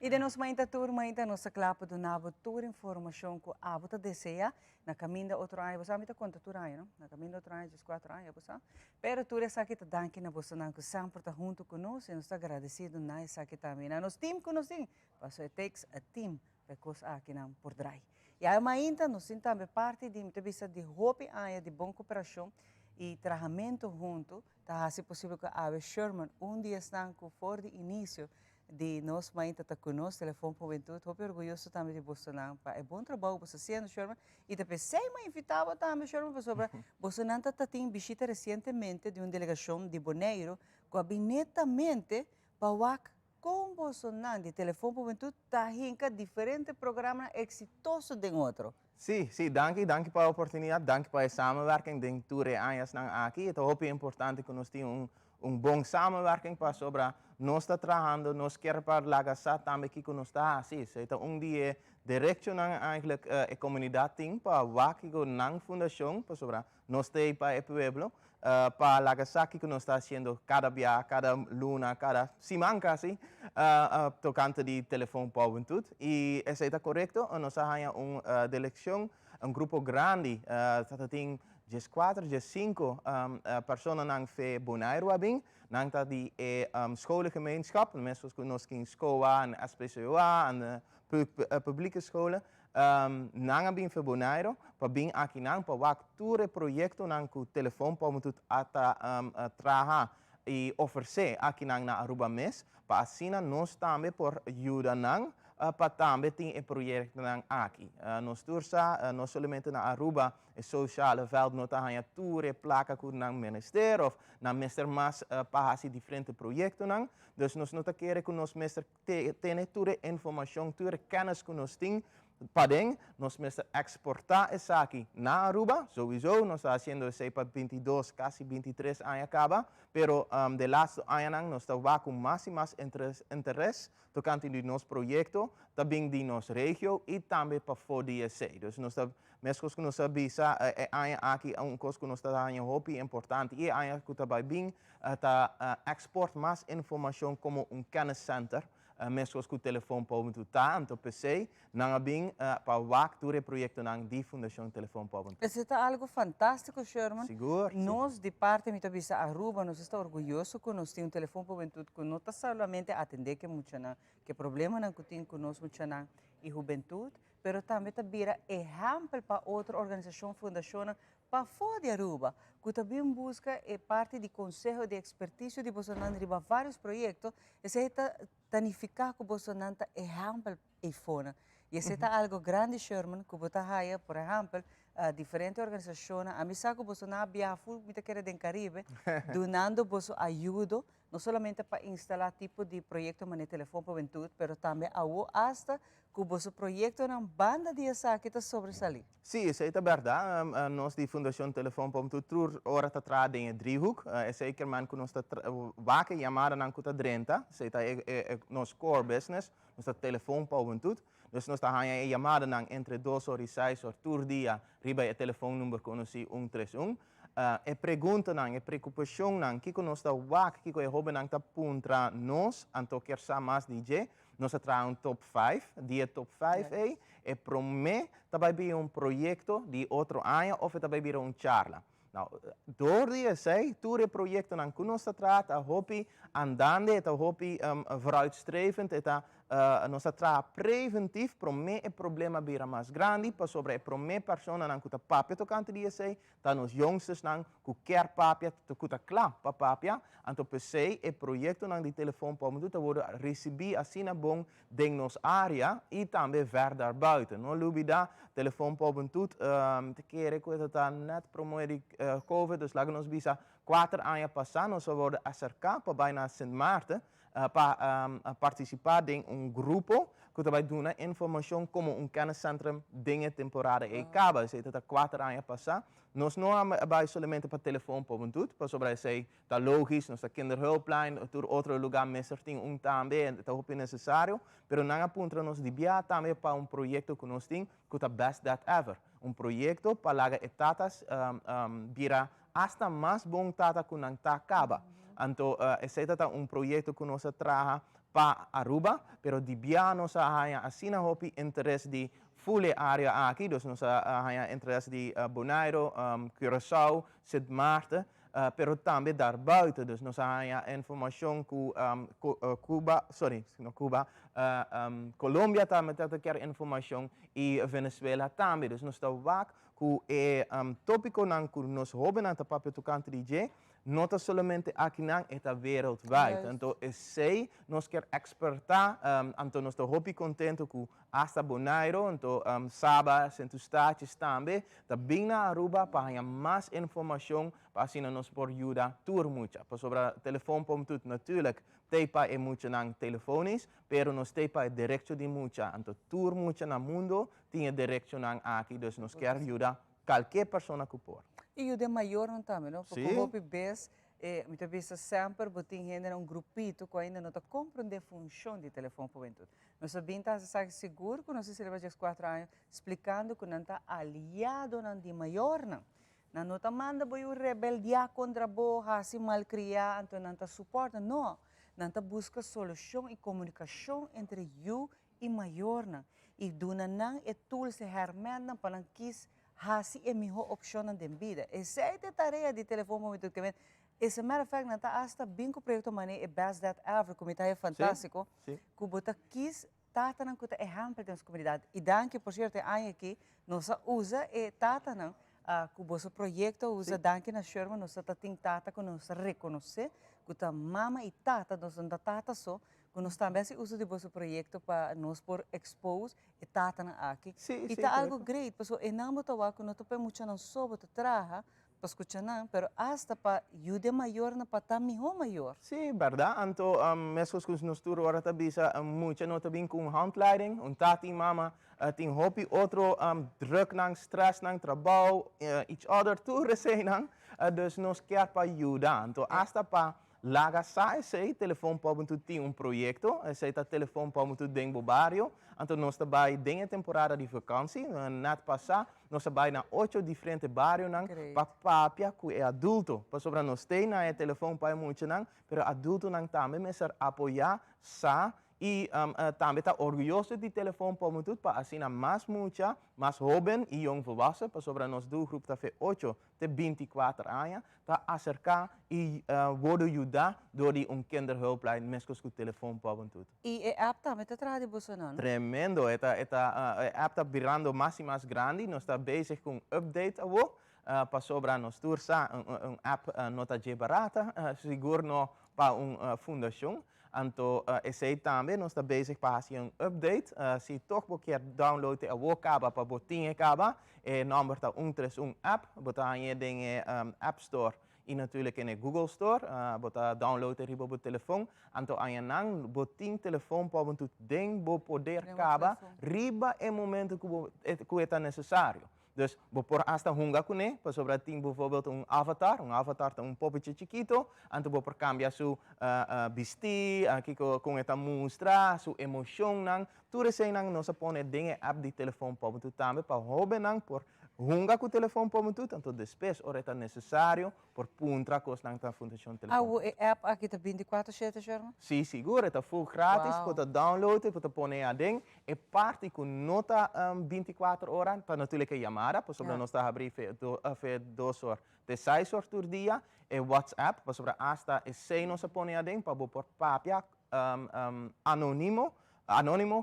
E de nos mainta turma ainda nossa clapa do nabo toda informação que a bota deseja na caminho da outro ano, você amita quanto tur ano, na caminho da outro ano, 4 anos, você. Pero tu essa aqui tá danke na você não que sempre está junto conosco, e nós está agradecido na essa aqui também. Na nos team conosco, passou it takes a team para coisa aqui não por trás. E aí ainda nós também parte de entrevista de hope área de boa cooperação e trabalhamento junto, tá se possível que a Sherman dia estão com for de início de nós ainda está conosco, telefone para juventude, estou orgulhoso também de Bolsonaro, é bom trabalho que você fazendo, Sherman, e depois sei me invitava também, Sherman, sobre Bolsonaro está tendo visita recentemente de uma delegação de Bonaire, gabinetamente para com Bolsonaro, de telefone para juventude, está hinca diferentes programas exitosos de outro.
Sim, danke pela oportunidade, danke pela samenwerking, denk toere anos aqui, é muito importante que nós tenhamos bom samenwerking para sobre nós está trabalhando, nós queremos para lagar também que nós está assim, então dia direcionan eigenlijk a comunidade tem para aqui na fundação para sobre nós tem para o pueblo para lagar que nós está fazendo cada dia, cada luna, cada semana assim, tocante de telefone para juventude e isso está correto, nós temos uma delegação, grupo grande, tem 4, 5 personen nang fe Bonaire wabing, nang ta di scholengemeenschap, mensen zoals nos king SCOA en SPCOA en publieke scholen, nang abing fe Bonaire, pa bing aki nang pa wak toere projecto nang ku telefoon pa mutut ata traha e offerse aki nang na Aruba mes, pa asina nos tambe por ayuda nang para também tem um projeto aqui. Nós tursa, não somente na Aruba, o sociale veld, nós temos toure placa com o ministério, ou na minister mas para diferentes projetos. Dus nós não queremos que nós minister tenha toure informação, toure kennis que nós temos. Padeng, nós minister exportar isso aqui na Aruba, sowieso, nós estamos fazendo isso para 22, quase 23 anos acaba, pero de laatste anos nós estamos com mais e mais interesse tocante de nosso projeto, também de nossa região e também para fora de DSC. Dus nós estamos, mesmo que nós sabemos, aqui coisa que nós estamos muito importante e que também bem export mais informação como kenniscenter. Mesmo que o telefone pode estar, então PC, não bem para o projeto de Fundação Telefone Pode.
Isso é algo fantástico, Sherman.
Seguro.
Nós, de parte da Visa Aruba, nós estamos orgulhosos que nós temos telefone para juventude, que não está somente atender que muito que problema não que tem conosco muito e juventude, mas também vira exemplo para outra organização, fundação para fora de Aruba, que também busca parte do Conselho de Expertise de Bolsonaro de vários projetos, e se tanificar que Bolsonaro é exemplo e fora. Y ese está algo grande, Sherman, que bota haya, por ejemplo, diferentes organizaciones. A mí saco vos una viaje, me te quiere en Caribe, donando vos ayuda, no solamente para instalar tipo de proyecto en el teléfono para juventud, pero también hasta que vos proyecto una banda de esa que te sobresalir.
Sim, isso aí é verdade. Nós, de Fundação Telefone para Tudo, ora está atrás em driehoek. É zeker man que nós está waken chamada na conta 30. Isso é nosso core business, nosso telefone para tudo. Dus nós está a chamada entre 2 horas e 6 horas por dia, riba o telefone número conheci 131. E pergunta e preocupação que nós está waken, que é hobby está puntra nós, anto quer sa mais DJ. Nós trazemos top 5, dia top 5 aí, e promete também projeto de outro ano, ou também uma charla. Nou, door die essay, door het project dan kunnen we het hopi andande, het hopi vooruitstrevend, het nos tra preventief prome e problema bira mais grande, pa sobre prome persona nan kuta papia tocante die essay, dan nos yongstes nan ku ker papia to kuta kla pa papia, anto pesei e proyecto nan di telefoon pa moet worden recebi asina bon ding nos area e tambe verder buiten. No lubida telefoon pa bentut te kere ko het net promoe di COVID, dus laten ons bisa 4 anos passar, nós worden acercar para bijna Sint Maarten para participar em grupo que vai dar informação como kenniscentrum dingen temporada e acaba. Se está 4 anos passar, nós não vai somente para telefone para tudo, para sobre sei tá logisch, nós tá kinderhulplijn, door outro lugar messer tem também, tá hopi necessário, pero não apunta nós de via também para projeto que nós tem, que tá best that ever. Projeto para laga etatas vira hasta mais bom tata que não tá acaba. Então, esse é projeto que nós trabalha para Aruba, pero de via nós assina hopi interesse de full área aqui, dus nós interesse de Bonaire, Curaçao, Sint Maarten, pero também daarbuiten, dus nós informação que Colômbia também tem informação e Venezuela também, dus nós estamos que tópico que nós hobben aan de papel tocante DJ, não somente aqui não, é wereldwijd. Então, sei nós quer expertar, então nós estamos muito contentes com hasta Bonaire, então Saba, Centro States também, também na Aruba para ganhar mais informação, para assim nós por ajudar tour muito. Para sobre telefone para tudo, natuurlijk, teipa é muito não telefonisch, pero nós teipa é direto de muito. Então, tour muito no mundo, tem direto não aqui, dus nós quer ajudar qualquer pessoa que for.
E o de maior não também, não? Porque o vez, muitas vezes sempre botem gente num grupito que ainda não está compreendendo a função de telefone para juventude. Nós sabemos que seguro que nós se leva 4 anos explicando que não está aliado não de maior não. Não está manda boi o rebeldia contra boa, assim malcriar, então não está suporta, não. Não está busca solução e comunicação entre eu e maior não. E duna não é tool se hermana para não quis assim é a melhor opção na vida. Essa é a tarefa de telefone muito que as a matter of fact, nanta hasta bem que o projeto mané é best that ever, como é fantástico. Que bota quis tata não que é exemplo da nossa comunidade. E danke por certo aí aqui nós usa e tata não que o nosso projeto usa danke na Sherman nós tá tem tata que nós reconhecer que tá mama e tata nós não tata só que nós também se usa de nosso projeto para nós por expose e tata na aqui. E tá algo great, porque é não botar que não tope muito não só botar traha para escutar não, pero hasta para ajuda maior na para melhor maior.
Sim, verdade. Então, mesmo que nós tur ora tabisa muito não também com handleiding, tati mama tem hobby outro druk nang stress nang trabalho, each other tu recém nang, dus nós quer para ajudar. Então, hasta para laga sai sei telefone para tu tem projeto, sei tá telefone para tu dentro do bairro, então nós trabalha dentro temporada de vakansie, net passar nós trabalha na 8 diferentes bairros nang para papia que é adulto, para sobre nós tem na telefone para muito nang, pero adulto nang também mesar apoiar sa e também está orgulhoso de telefone para muito para assim mais muita, mais jovem e jong volwassen, para sobre nós do grupo tá fe 8 de 24 anos, tá acercar e worden ajudar door kinderhulplijn mesmo com telefone para muito.
E a app também está trazendo você não?
Tremendo, a app está virando mais e mais grande, nós está bezig com update agora, para sobre nós tursa app nota de barata, seguro para fundação. Anto, esse também nós está bezig para fazer update. Se toch quer download a Wokaba para botinha caba, number tá 131 app, botar aí em App Store e natuurlijk in de Google Store, bota downloaden riba bo telefoon, anto ayanang boting telefoon pa buntu ding bo poder kaba riba e momento que é necessário. Dus por hasta hunga kune, pa sobra ting bijvoorbeeld avatar tem poppetje chiquito, anto bo por cambia su vestir, kiko com eta mostra, su emoção nang, tudo sei nang nos pone dinge app di telefoon pa buntu tambe pa hobe nang por hunga com o telefone para muito tanto depois ora é necessário por puntra cos nang ta fundação telefone.
A app aqui tá 24/7 Sherman?
Sim, seguro, tá full grátis, pode download, pode pôr a ding e parte com nota 24 horas para natuurlijk chamada, para sobre nós tá abrir fe 2 horas, de 6 horas por dia e WhatsApp, para sobre hasta e 6 nós põe a ding para por papia anônimo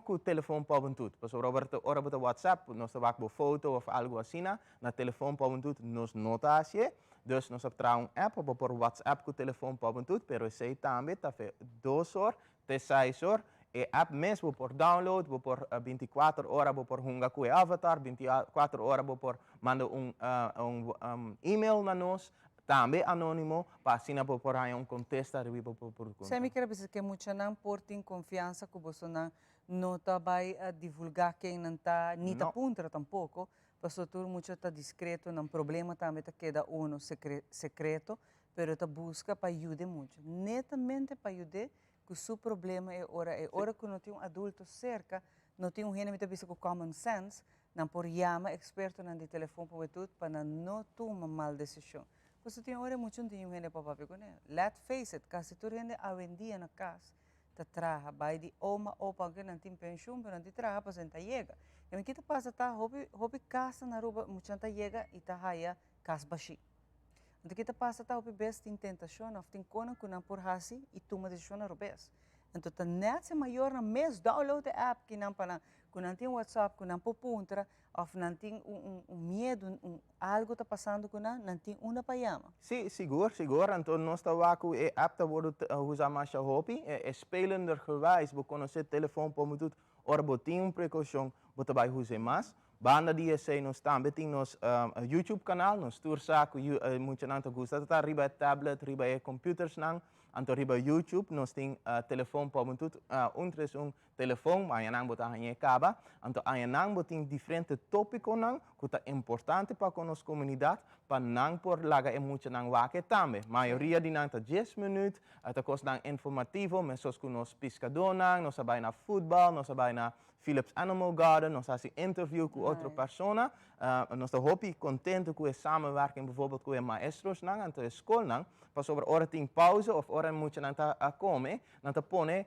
com o telefone para tudo. Por exemplo, ora bota WhatsApp, nós temos uma foto ou algo assim, na telefone para tudo, nós nota assim. Dus nós temos app para WhatsApp com o telefone para tudo, pero esse também tá fe 2 horas, de 6 horas, e app mesmo por download, por 24 horas, por hunga com o avatar, 24 horas, por mandar e-mail na nós. Também anônimo, para assim por aí contesta por
Você me quer dizer que muita não portem confiança que você não está vai divulgar quem não está nem tá punta tampouco, porque tudo muito está discreto, não problema também tá queda secreto, pero tá busca para ajudar muito, netamente para ajudar que o seu problema é hora que não tem adulto cerca, não tem gente que com common sense, não por chama experto no telefone para não tomar mal decisão. Você tem hora muito de gente para papai com ele. Let's face it, quase tudo gente a vendia na casa, tá traga, vai de oma opa que não tem pensão, mas não tem traga para sentar chega. E me kita passa tá, hobby casa na rua, muito tá chega e tá raia casa baixi. Então kita passa tá, hobby best tem tentação, of tem coisa que não por hasi e toma decisão na rubes. Então tá net se maior na mês download a app que não para que não tem WhatsApp, que não por puntra, of não tem medo, algo está passando com não tem uma para chamar.
Sim, seguro. Então nós estamos com a app que usa mais a hobby, spelender gewijs, we kunnen het telefoon para muito, ora botin precaução, bota vai usar mais. Banda dia sei nós também tem nos YouTube canal, nos tour saco muito não te gusta, tá riba tablet, riba computers nang. Anto riba YouTube, nós tem telefone para muito, telefone, mas aí não botar em caba. Anto aí não botar diferentes tópicos nang, que é importante para a nossa comunidade, para não por laga e muito não vaque também. A maioria de nang tá 10 minutos, tá costa informativo, mas nós com nós pescador nang, nós vai na futebol, nós vai na Philips Animal Garden, nós fazemos interview com outra pessoa, nós estamos contentes com a samenwerking, bijvoorbeeld com os maestros nang, anto a escola nang, para sobre hora tem pausa ou hora muito não tá a comer, não tá põe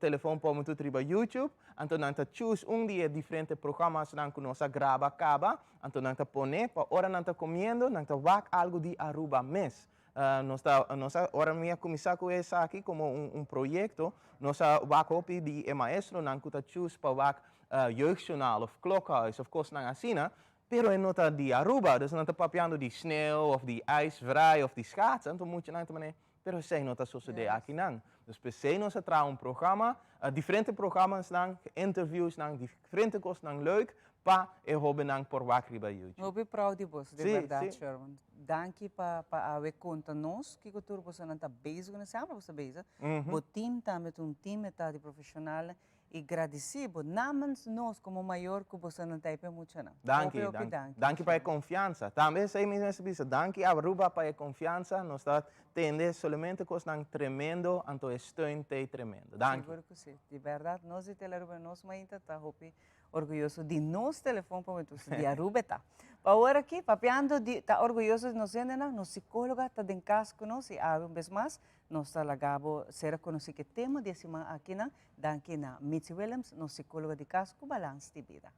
telefone para muito triba YouTube, anto não tá choose dia diferentes programas nang que nós grava acaba, anto não tá põe para hora não tá comendo, não tá vak algo de Aruba mês. Ahora minha começar com essa aqui como projeto, nós vamos de maestro não que choose para jeugdjournaal of klokhuis of course não assim, pero é nota de Aruba, dus não está papiando de sneeuw of de ijsvrij of de schaatsen, então muito não também, pero sei nota suceder aqui não. Dus pensei nós traz programa, diferentes programas não, interviews não, diferentes coisas não leuk. Pa e hobby nang por wakri ba YouTube.
Hobby proud de você, de verdade, Sherman. Danke para a conta nós que o turbo você não está bezig na sempre você bezig. O time também um time de profissional e agradecido namens nós como maior que você não tem muito não.
Danke para a confiança. Também sei mesmo esse danke a Aruba para a confiança. Nós está tendo somente coisas nang tremendo, anto steun te tremendo. Danke.
Seguro que sim. De verdade, nós de Teleruba nós ainda tá hobby orgulhoso de nos telefone para muito de Aruba tá. Agora aqui, papiando tá orgulhoso de nós ainda não, nos psicóloga tá em casa com nós e uma vez mais nós tá lagabo será conhecido que tema de semana aqui na danke na Mitzi Williams, nos psicóloga de casa com balance de vida.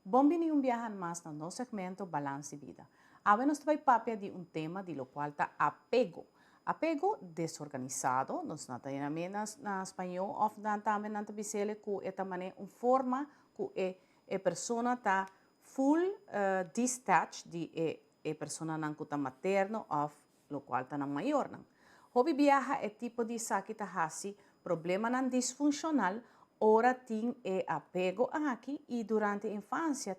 Bom-vindo viajan más no nosso segmento Balance de Vida. Agora nós vai papia de tema de lo qual tá apego. Apego desorganizado, nós não temos na espanhol, ou também não temos que é também uma forma que a pessoa está full detached de persona nang kuta materno of lo cual tanang mayor nang. Hobi biyaha e tipo di sakit hasi, problema nang disfuncional, ora ting e apego aki e durante infancia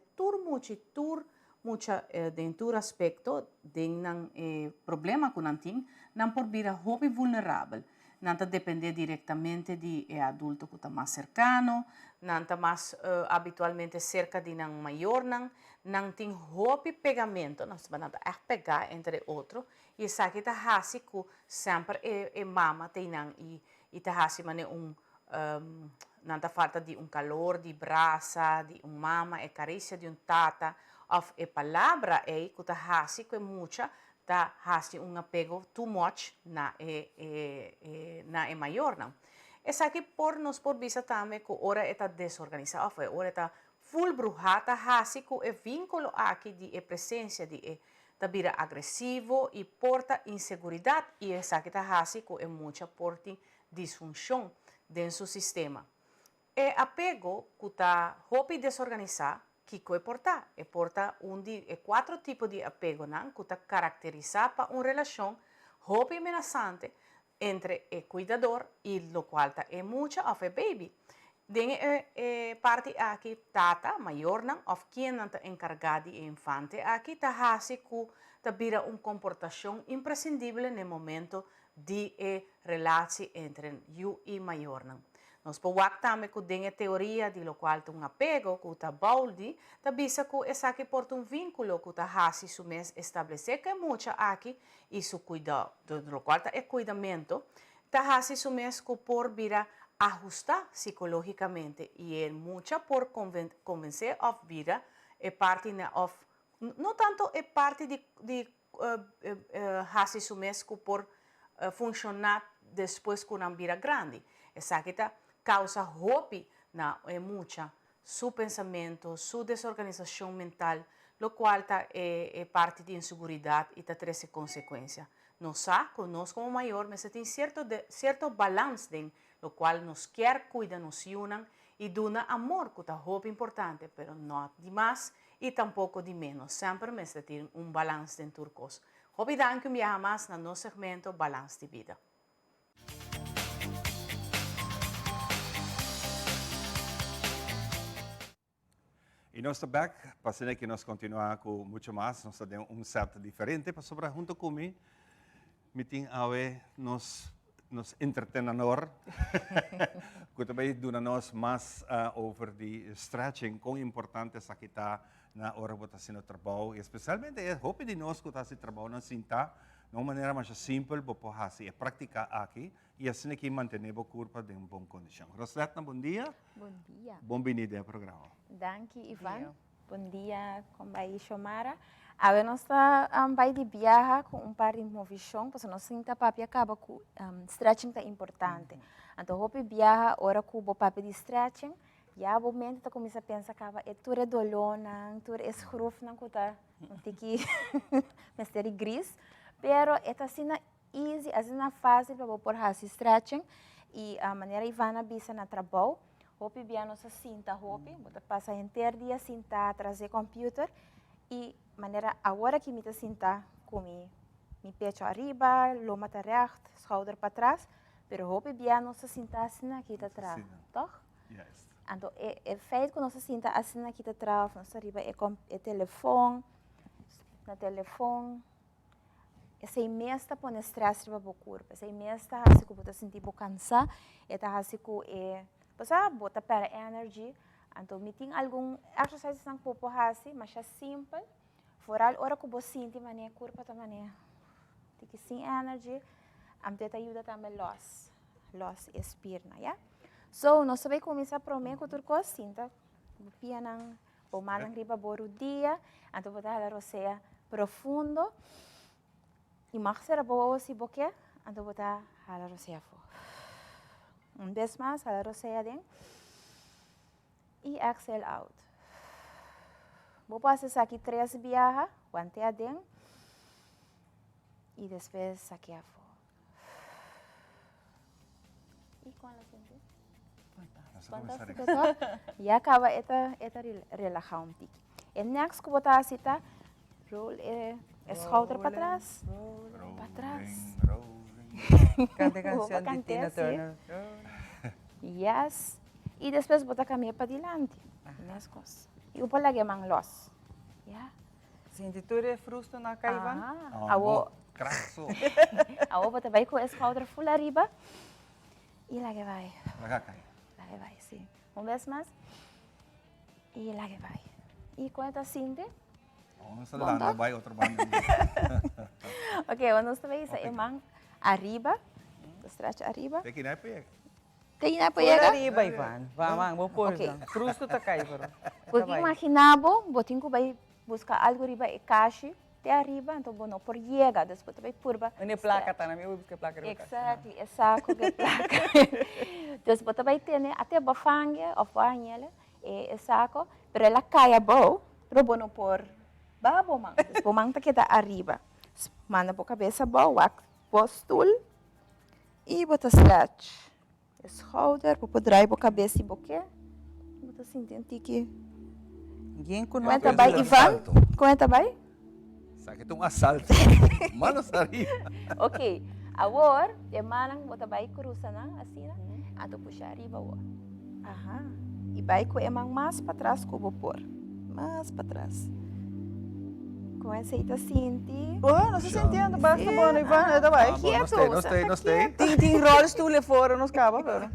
mucha dentura aspecto den nang problema con anting nang por bira hobi vulnerable. Nanta depende direttamente di adulto que está más cercano, nanta más habitualmente cerca de nang mayor nang ting hopi pegamento, nós vamos pegar entre outro, e sabe que tá hasi que sempre mama tem nang e tá hasi mane nanta falta de calor, de braça, de mama, e carícia de tata, of palavra que tá hasi que mucha da hasi apego too much na maior não. Essa aqui por nos por visa também que ora está desorganizada, ora está full brujata hasi que vínculo aqui de presença de tabira agressivo e porta inseguridade e essa aqui tá hasi que muita porta disfunção dentro do sistema. Apego que tá hopi desorganizado que porta quatro tipos de apego que está caracterizado para uma relação hopi amenazante entre o cuidador e lo qual é mucha of a baby. Den parte aqui tata maior of quem está encarregado de infante aqui tá hasi que tá vira comportação imprescindível no momento de relação entre you e maior Nós podemos também que tem a teoria de lo qual tem apego, que está baldi, tá bisa que essa aqui porta vínculo que tá hasi sumes estabelecer que mucha aqui e su cuidado, de lo qual é cuidamento, tá hasi sumes que por vira ajustar psicologicamente e é mucha por convencer of vira parte of não tanto parte de hasi sumes que por funcionar depois que não vira grande. Essa aqui tá causa hopi na mucha su pensamento, su desorganização mental, lo qual é parte de inseguridade e traz consequência. Nós como maior, mas tem certo balance den, lo qual nos quer cuidar, nos unam e dona amor, que é hopi importante, pero não de mais e tampouco de menos. Sempre mas tem balance dentro turcos. Hopi danke viaja mais no nosso segmento Balance de Vida.
E nós estamos back, para que nós continuamos com muito mais, nós temos set diferente, para sobre junto comigo, meeting awe nos entretenedor, que também dona nós mais over the stretching, quão importante essa que está na hora que está sendo trabalho, e especialmente é hope de nós que está sendo trabalho na cinta, de uma maneira mais simples, para poder praticar aqui, e assim que manter o corpo em boa condição. Rosetta, bom dia.
Bom dia.
Bem-vindo ao programa.
Danke, Ivan. Bom dia, combai Shomara. Agora nós estamos de viajar com par de movição, porque nós sinta papi acaba com stretching é importante. Então, hope viaja ora com o papi de stretching, já o momento tá começa a pensar acaba é tudo dolona, tudo escruf não cuta, não tem que mestre gris, pero é assim easy, assim fácil para por fazer stretching e a maneira Ivana bisa na trabalho. Hopi bia nossa cinta hopi, bota passa inteiro dia cinta trazer computer e maneira agora que me tá cinta com mi pecho arriba, loma tá recht, schouder para trás, pero hopi bia nossa cinta assim aqui tá atrás, toch?
Yes.
Então é feito que nossa cinta assim aqui tá atrás, nossa arriba é telefone, na telefone. Esse mês está pondo estresse para o corpo, esse mês está assim que você sentir cansado, está assim que você bota para energy, então me tem algum exercício que você pode fazer, mas é simples, fora a hora que você sente maneira corpo também, tem que sem energy, te ajuda também los espirna, ya? So nós vamos começar a prometer que tudo sinta, pianang, o manang riba boru dia, então botar a roceia profundo. E mag ser boa se boquê, então botar a roceia fora. Vez mais, a roceia dentro. E exhale out. Vou passar aqui 3 viajas, guanteia dentro. E depois aqui a fora. E com a gente? E acaba esta relajar um pouco. E next que botar a cita, roll Schouder para trás. Para trás.
Canta canção de Tina Turner.
Yes. E depois bota a caminha para diante. E o palagi mang los. Yeah.
Senti tu é frusto na caivan?
Awo.
Crasso.
Awo bota vai com o schouder full arriba. E lá que vai.
Lá que
vai, sim. Vez mais. E lá que vai. E quando assim,
sa lana vai outro banda.
Ok, quando você vai isso, emang arriba. Stretch arriba.
Tem que ir para
Tem na
Por
pega?
arriba, Ivan. Vamos, vou pôr. Frusto tá caivan.
Porque imaginava, botin ko vai buscar algo riba e caixa até arriba, então bono por llega, depois vai purba.
Uma placa tá na minha, eu busquei placa.
Exactly, é saco de placa. Depois vai ter até bafangue of banhela é saco, pero ela cai a bow, pero bono por babo man. Depois man tá que tá arriba. Manda por cabeça bow, postul e bota stretch. Schouder, para drive a cabeça e boquê. Bota assim, tente que. Quanta vai, Ivan? Quanta vai?
Sabe que é um assalto. Manos arriba.
Ok. Agora, é manang bota vai cruza na, assim, né? Ato puxa arriba, ó. Aham. E vai com emang mais para trás que eu vou pôr. Mais para trás. Com essa aí tá senti.
Oh, não se sentindo, basta bom, Ivan, tá vai.
Quieto,
Nostei.
Tem roles tu le fora, nos cava, pero.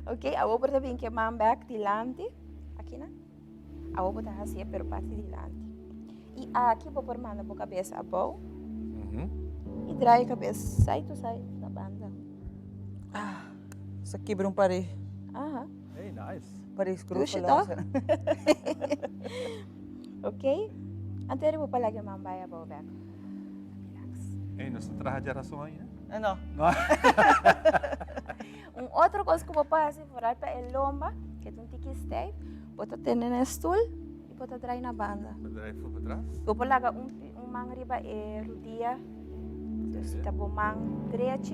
Ok, agora também que man back dilante. Aqui, né? Agora tá assim, pero parte dilante. E aqui vou pôr mano por cabeça a bow. E trai a cabeça, sai na banda.
Isso aqui quebra pare.
Aham.
Hey, nice.
Pare
Puxa,
escrúpulo.
Ok? Antes eu vou falar que man vai a bow back.
Hey, nós traje geração aí, né?
Não.
Outra coisa que eu vou fazer é para a lomba, que tu tem que estar, bota tendo na stool e bota atrás na banda.
Drive para trás.
Eu vou lagar mão riba e rodia, então se tá bom mão direita,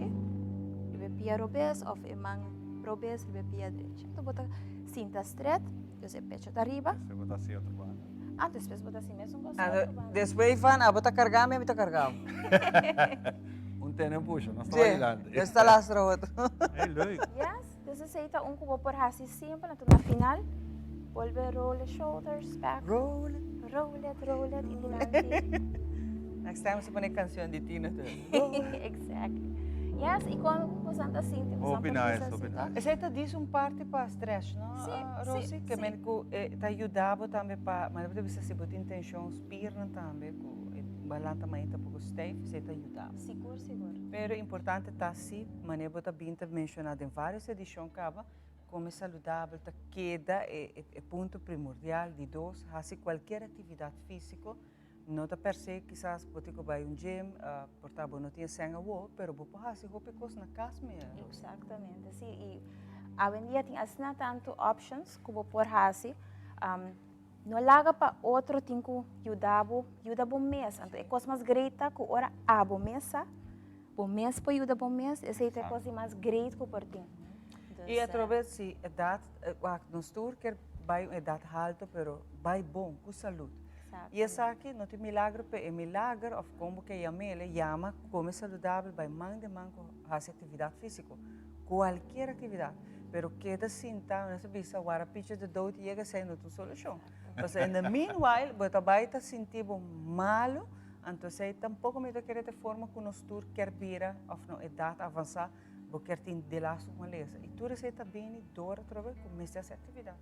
riba pia robes, ou mão robes, riba pia direita. Então bota cinta straight, eu sei pecho tá riba.
Você bota assim outro banda.
Depois bota assim mesmo com
Depois, Ivan, bota carregar, me tá carregar.
Tem um puxo, nós estamos adelante.
Está lá outro.
É leuk.
Yes, dessa seita que vou pôr assim sempre, na final, volve roll the shoulders back.
Roll
it, e dilante.
Next time você põe canção de Tina Turner.
Exactly. Yes, e quando você anda assim, tem
Open eyes.
Essa diz parte para stress, não? Rosi, que me te ajudava também para, mas deve ser se botar intenção, inspira também, balanta mais tá pouco stay, você te ajudava.
Seguro.
Pero importante tá assim, maneira bota bem mencionado em várias edições cava, como é saudável, tá queda é ponto primordial de dois, assim qualquer atividade física. Não te percebe, quizás, pode que vai gym, portanto, não tinha sangue ou, pero vou fazer roupa coisa na casa mesmo.
Exatamente, sim. E hoje em dia tem assim tanto options que vou pôr assim. Não larga para outro tem que ajudar bom mês. Então é coisa mais greta que ora bom mês para ajudar bom mês. Essa é a coisa mais greta que por tem.
E através se idade, nós tour quer vai idade alta, pero vai bom com saúde. E essa aqui não tem milagre, é milagre of como que ele chama como saudável, vai mão de mão fazer atividade física, qualquer atividade. Pero queda sentado nessa vista, agora pitch de dor chega sendo a solução. Mas no meanwhile, você vai estar sentindo malo, então você tampouco me quer de forma que nós tour quer vira of não idade avançar, porque quer ter de laço com essa. E tudo isso está bem dor através começar essa atividade.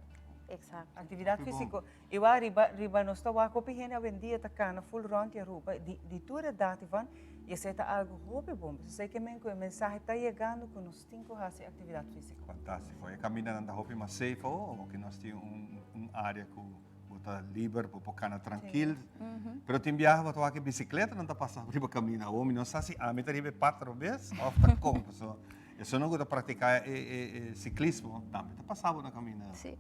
Exato.
Atividade física. Eu arriba nós estamos com a vendia tá cana full run que roupa de toda idade van e essa é algo hobby bom. Sei que a mensagem está chegando que nós temos que fazer atividade física.
Fantástico. E caminhando na roupa mais safe ou que nós temos área que está livre para ficar tranquilo. Pero tem viagem para que bicicleta não está passando para caminhar. O homem não sabe se a meta ribe 4 vezes ou está como. Se não gosta praticar ciclismo, também está passando na caminhada.
Sim.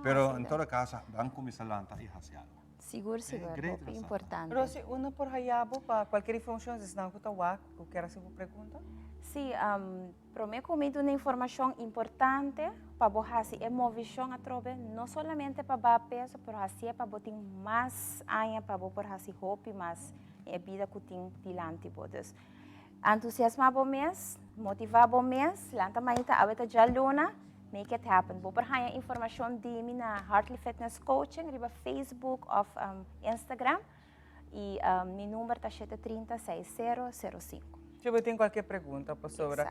Pero em todo caso, dan começar lá e fazer algo.
Seguro, é importante.
Rosi, uma por hayabo para qualquer informação, se não está o que quer fazer uma pergunta?
Sim, para mim comigo uma informação importante para você é movição a trobe, não somente para baixar peso, mas assim para botar mais aia para por assim roupa mais e vida que tem dilante po. Dus entusiasma bo mes, motiva bo mes, lanta maita aweta jaluna, make it happen. Bo perhaya information di mi na Heartly Fitness Coaching, riba Facebook of Instagram, e mi número tá 730-6005.
Se você tem qualquer pergunta sobre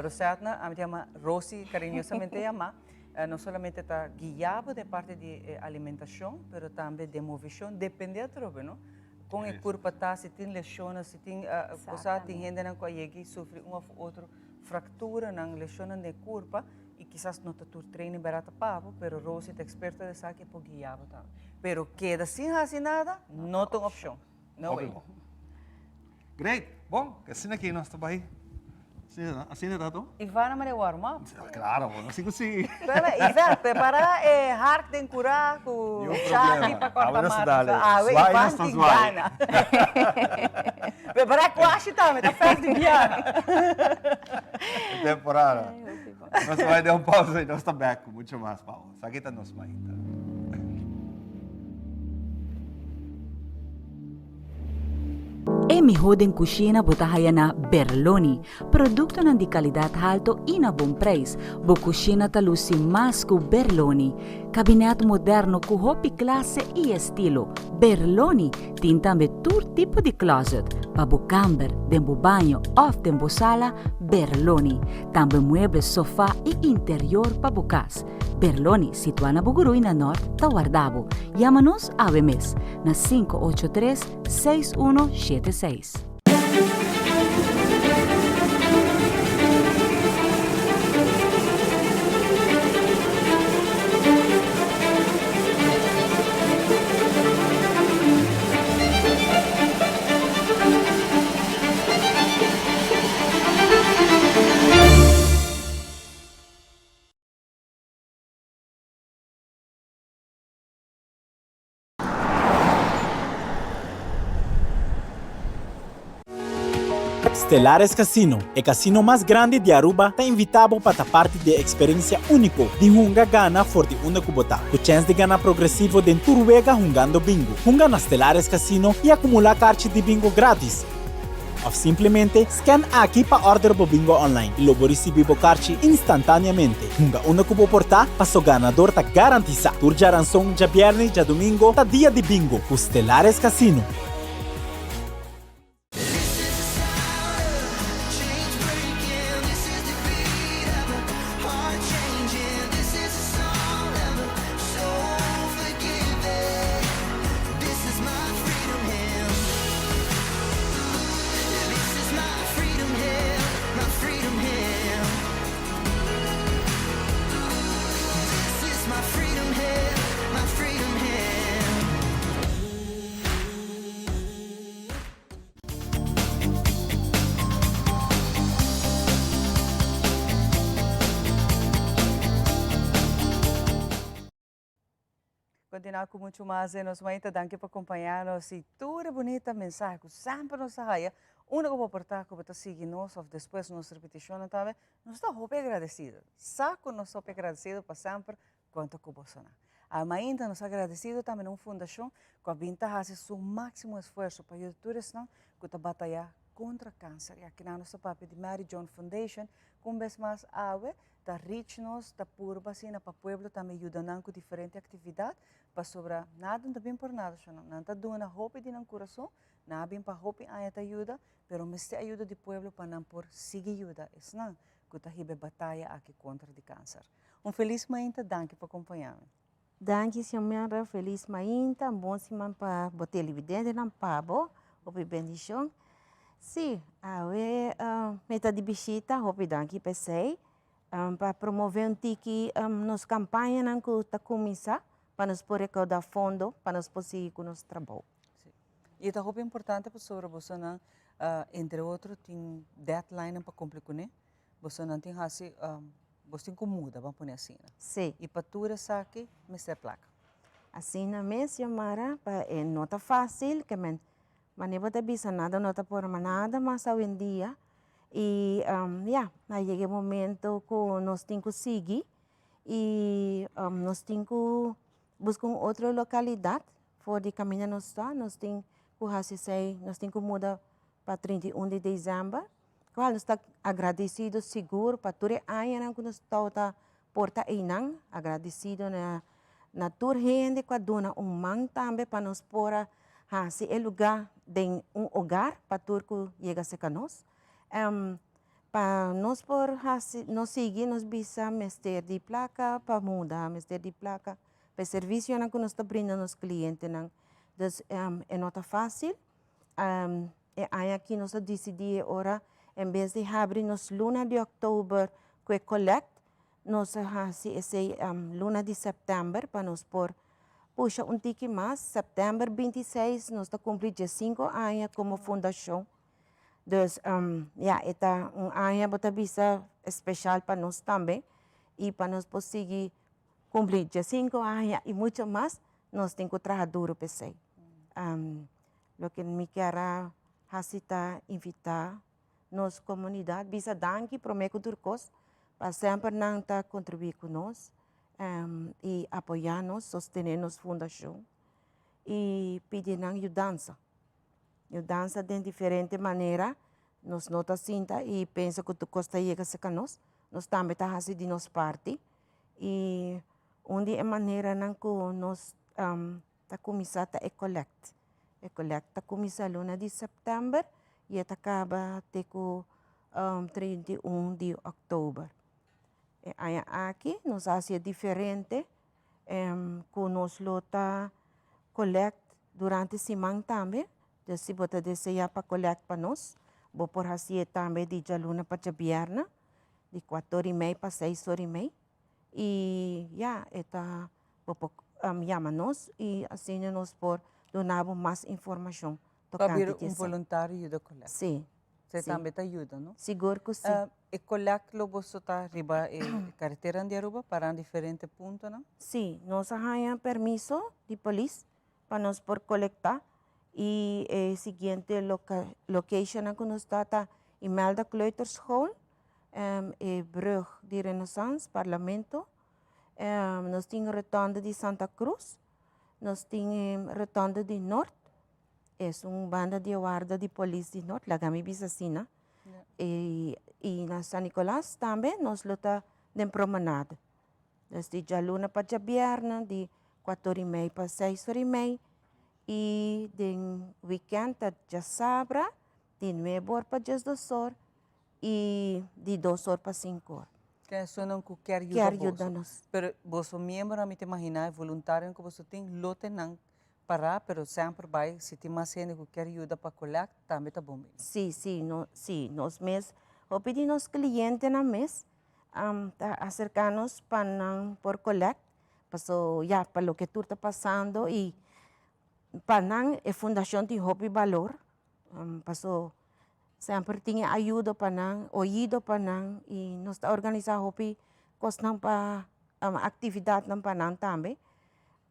Rosatna, a me chama Rosi, carinhosamente chama. Não somente está guiado de parte de alimentação, mas também de movição, depende de tudo, não? Com a curva tá, se tem lesões, se tem coisa, tem gente na qual sofre uma ou outra fratura na lesão de curva e quizás não está tudo treino barato papo, mas Rosi é experta de saque por guiado também. Pero queda sem fazer nada, não tem opção. Não é.
Great. Bom, assim aqui nós estamos aí. Assim é tudo?
E vai na maneira warm up.
Claro, assim que sim.
Exato, prepara hard de curar com chá para cortar
mais.
Ah, e vai que gana. Prepara quase também, tá festa de viagem.
Temporada. Nós vamos dar pausa e nós estamos back com muito mais, Paulo. Sakita nos mainta.
E mejor en cocina botahaya na Berloni, produkto ng di kalidad alto e na bom preço. Bo cocina talusi mas ku Berloni. Cabinet moderno ku hopi classe e estilo. Berloni tin tambe tur tipo di closet. Pabo camber, dembo banho, of dembo sala, Berloni. Tambe mueble sofá e interior pabo cas. Berloni, situada na Bugurui na Norte, Tawardabo. Llama-nos ave mes na 583-6176.
Stellares Casino, o casino mais grande de Aruba, está invitado para a parte de experiência única de hunga gana for de una kubota, com chance de ganhar progressivo de Turuega jugando bingo. Hunga na Stellares Casino e acumular cartas de bingo grátis. Ou simplesmente scan aqui para order o bingo online e logo receber o cartas instantaneamente. Hunga una kubo porta, para o ganador tá garantizado. Tur já ranção já viernes, já domingo, tá dia de bingo, com Stellares Casino.
Continuar com muito mais, nós vamos danke por acompanhar-nos e toda bonita mensagem que sempre nos saia. Uma que vou portar, que vou seguir nós, ou depois nos repetição também, nós estamos muito agradecidos. Saco nós somos agradecidos para sempre quanto que você não. Ainda nós agradecidos também uma fundação que a vinta faz seu máximo esforço para ajudar todos que estão batalhar contra câncer. E aqui na nossa papel de Mary John Foundation, com vez mais água, da rich-nos, da purba, assim, para o povo também ajudando com diferentes atividades, para sobrar nada, não bem por nada, não está dando roupa de não coração, não bem para roupa ainda ajuda, pero me se ajuda do povo para não por seguir ajuda, isso não, que está ribe batalha aqui contra o câncer. Feliz mainta, danke por acompanhar-me.
Danke, senhora, feliz mainta, bom semana para o televidente, não pabo, hope bendição. Sim, meta de visita, hope danke para você. Para promover tiki nos campanha que está começar para nos poder recaudar fundo para nos conseguir com nosso trabalho.
E é muito importante para sobre você não, entre outros tem deadline para cumprir com ele. Você não tem assim, você incomoda, vamos pôr assim.
Sim.
E para tudo isso aqui, me se placa.
Assim na mesma Mara, é nota fácil que mas não vai ter nada, não está por nada, mas hoje em dia e aí chega o momento que nós temos que seguir e nós temos que buscar outra localidade fora de caminho nós temos que hasi sei, nós temos que mudar para 31 de dezembro. Qual nós está agradecido seguro para tudo aia que nós está porta inang, agradecido na tur gente que dona man também para nós pora hasi el lugar de hogar para tur que chega a ser nós. Para nós por hasi nós seguir nós bisa mester de placa para mudar mester de placa para serviço que nós está brindando aos clientes nang. Dus é nota fácil. Aí aqui nós decidimos ora, em vez de abrir nos luna de outubro que collect, nós hasi esse luna de setembro para nós por puxa tique mais. Setembro 26 nós está cumprir 5 anos como fundação. Dus esta ano bota bisa especial para nós também e para nós conseguir cumprir 5 anos e muito mais, nós temos que trabalhar duro para isso. Lo que me quero hasita invitar nos comunidade, bisa danke prometo turcos, para sempre nanta contribuir com nós e apoiar-nos, sostener-nos fundação e pedir ajudança. Ajudança de diferente maneira, nos nota cinta e pensa que tu costa chega a ser nós também está fazendo de nossa parte e onde é maneira que nós está começando a collect. A collect está começando luna de setembro e está acaba até com 31 de outubro. E aí aqui nós fazemos diferente, com nós lota collect durante a semana também. Dus se você deseja para collect para nós, vou por fazer também de luna para viernes, de 4h30 para 6h30. E está chama-nos e assim nós por donar mais informação.
Para vir voluntário da coleta.
Sim.
Você também te ajuda, não?
Seguro que sim.
E coleta lo você está riba carteira de Aruba para diferentes pontos, não?
Sim, nós temos permisso de polícia para nós por coletar e seguinte location que nós está Imelda Kleuterschool, Brug de Renaissance, Parlamento. Nós temos Rotonda de Santa Cruz, nós temos Rotonda de Norte, é banda de guarda de polícia de Norte, lá que me bisacina. E na San Nicolás também nós lutamos de promenade. Desde luna para viernes, de 4h30 para 6h30, e de weekend já sabra, de 9h para 12h, e de 2h para 5h.
Que isso não quer
ajuda-nos.
Pero você membro, a mim te imaginar, voluntário que você tem, lote não parar, pero sempre vai, se tem mais gente que quer ajuda para coletar, também está bom.
Sim, nós mesmos, eu pedi aos clientes na mês, acercar-nos para por coletar, para o que tu está passando, e para a fundação tem hobby valor, sempre tinha ajuda para nós, ouvido para nós, e nós organizamos hobby, costam para atividade para nós também.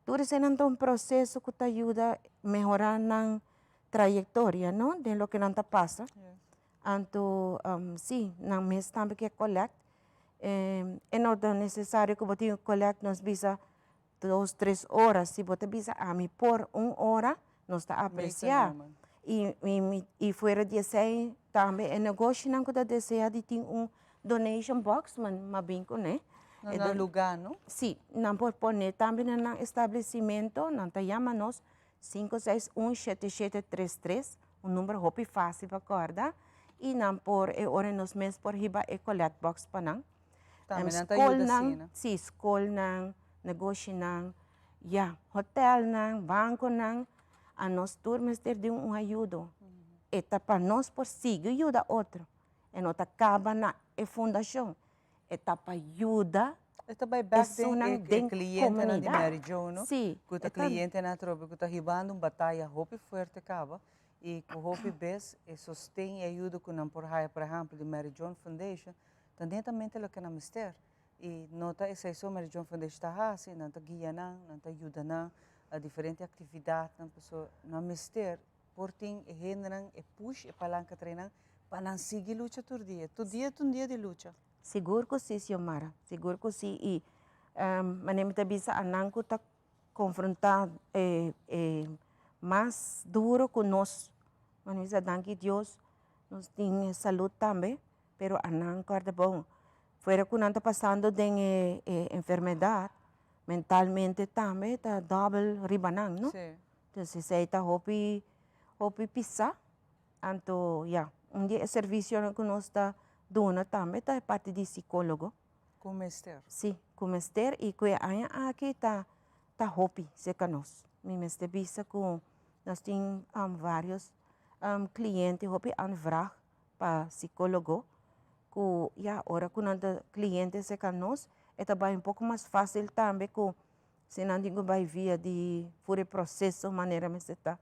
Tudo isso é um processo que te ajuda a melhorar a trajetória, não? De lo que não te passa. Então, sim, no mês também que coleta, não é necessário que você colete, nós visa 2, 3 horas. Se você visa a mim por 1 hora, nós está a apreciar. E fora de assim, também é negócio não que deseja de ter donation box, mas bem com né?
No lugar, não?
Sim, não pode pôr também no estabelecimento, não te chama-nos 561-7733, número hopi fácil para acordar, e não por hora nos meses por riba collect box para não.
Também não te ajuda assim, né?
Sim, escola não, negócio não, hotel não, banco não, a nós turmas ter de ajuda. Eta para nós por seguir ajuda outro. E não acaba na fundação. Eta para ajuda.
Eta vai back de cliente na de Mary Jo, não?
Sim.
Que o cliente na tropa que está ribando batalha hopi forte acaba e que hopi bes e sostém e ajuda com não por high, por exemplo, de Mary Jo Foundation, também o que não mister. E nota essa isso Mary Jo Foundation está assim, não está guia não está ajuda não a diferente atividade não pessoa não mister. Portem e generam e push e palanca treinam para não seguir luta todo dia. Todo dia é um dia de luta.
Seguro que sim, Xiomara. Seguro que sim. E mas nem me bisa anang ko ta confrontar más duro que nos. Mas danke Dios, nos tiene salud también, pero anang corda bom. Fuera que está pasando de enfermedad, mentalmente también está double ribanang, ¿no?
Sí.
Entonces, se está hopi pisa, anto ya, un día el servicio que nos está dando también está parte de psicólogo.
Como Esther.
Sí, como Esther, y que hay aquí está hopi, se conoce. Mi mestre visa que nós temos vários clientes hopi aanvraag para psicólogo. Que ja, ora quando clientes se conosco, é também pouco mais fácil também que se não digo vai via de fure processo maneira me está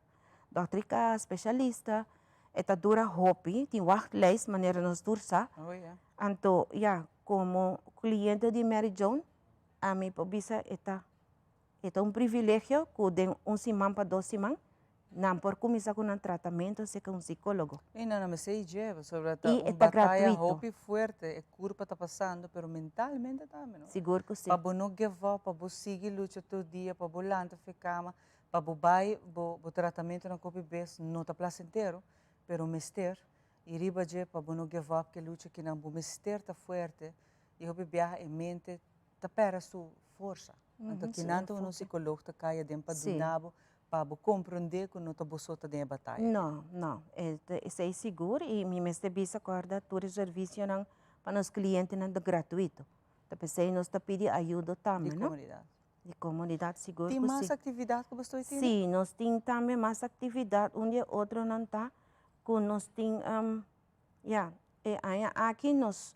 doutrica especialista, é dura hopi, tem wachtlijst maneira nos dursa.
Oh, yeah.
Anto ja, como cliente de Mary Joan, a mim pobisa é privilégio que de semana para 2 semanas não por começar com um tratamento se com psicólogo.
E não me sei lleva sobre
E
uma batalha
gratuito.
hopi fuerte, é curva está passando, pero mentalmente também, não?
Seguro que sim.
Para você não give up, para você seguir luta todo dia, para você lanta ficar, para você vai o tratamento na copy best não está placentero, pero mister e riba je para você não give up que luta que não o mister está forte e o viaja em mente está pera sua força. Então que não um psicólogo está caia dentro para dunabo para compreender que não está buscando de batalha.
Não, isso é seguro e me mestre bisa corda todo serviço não para os clientes não é gratuito. Então nós está pedindo ajuda também,
De
não?
comunidade.
De comunidade seguro.
Tem
que
mais
sim.
atividade que você tem?
Sim, nós temos também mais atividade onde outro não está, que nós temos aqui nós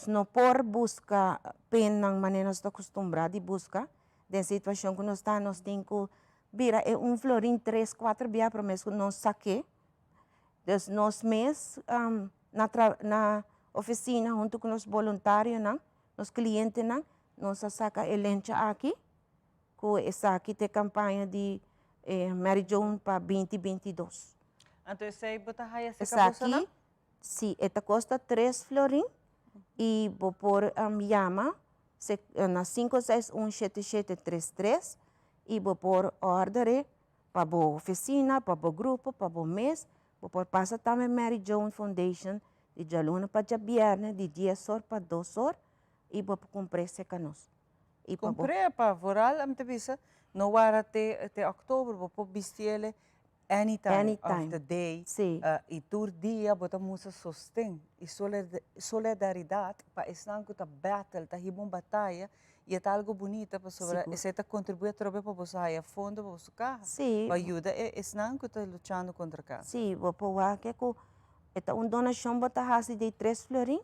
não por buscar pena maneira nós está acostumado a buscar, da situação que nós está, nós temos que vira florim 3, 4 dias para mês que nós saque. Então nós mês na oficina junto com os voluntários não, os clientes não, nós saca elencha aqui, que essa aqui tem campanha de Mary Joan para 2022.
Então esse aí bota raia se
Essa aqui, sim, esta custa 3 florim e vou por llama na 5617733 e vou por ordem para a oficina, para o grupo, para o mês, vou por passa também Mary Joan Foundation de jaluna para viernes de 10 horas para 2 horas e vou cumprir se canos.
Comprei para voral am tebisa no war até outubro vou por bistiele anytime of the day.
Sim.
E tur dia bota musa sostém e solidariedade para estar com a battle, tá hibom batalha e é algo bonito para sobre esse tá contribuir também para você a fundo para você carro.
Sim.
Para ajuda é estar que tá lutando contra cá.
Sim, vou por lá que esta donação bota hasi de 3 florim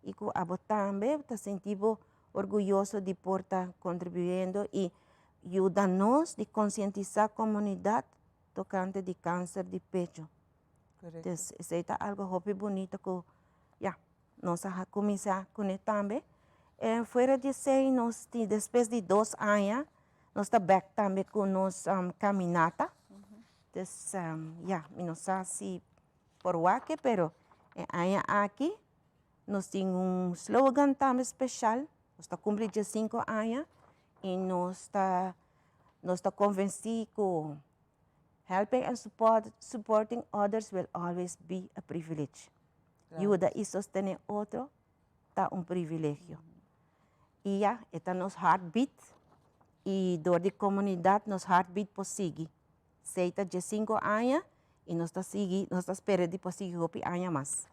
e que a também está sentindo orgulhoso de por estar contribuindo e ajuda-nos de conscientizar a comunidade tocante de câncer de pecho.
Correto.
Então, isso é algo muito bonito que nós vamos começar com ele também. Fora de ser, nós, depois de 2 anos, nós estamos back também com nossa caminhata. Então, não sei se por aqui, pero aqui, nós temos slogan também especial. Nós estamos cumprindo 5 anos e nós estamos convencidos que helping and supporting others will always be a privilege. Ayuda y sostener otro está un privilegio. Y está nos heartbeat y door de comunidad nos heartbeat posigue. Seita de 5 años y nos está esperando por seguir 8 años más.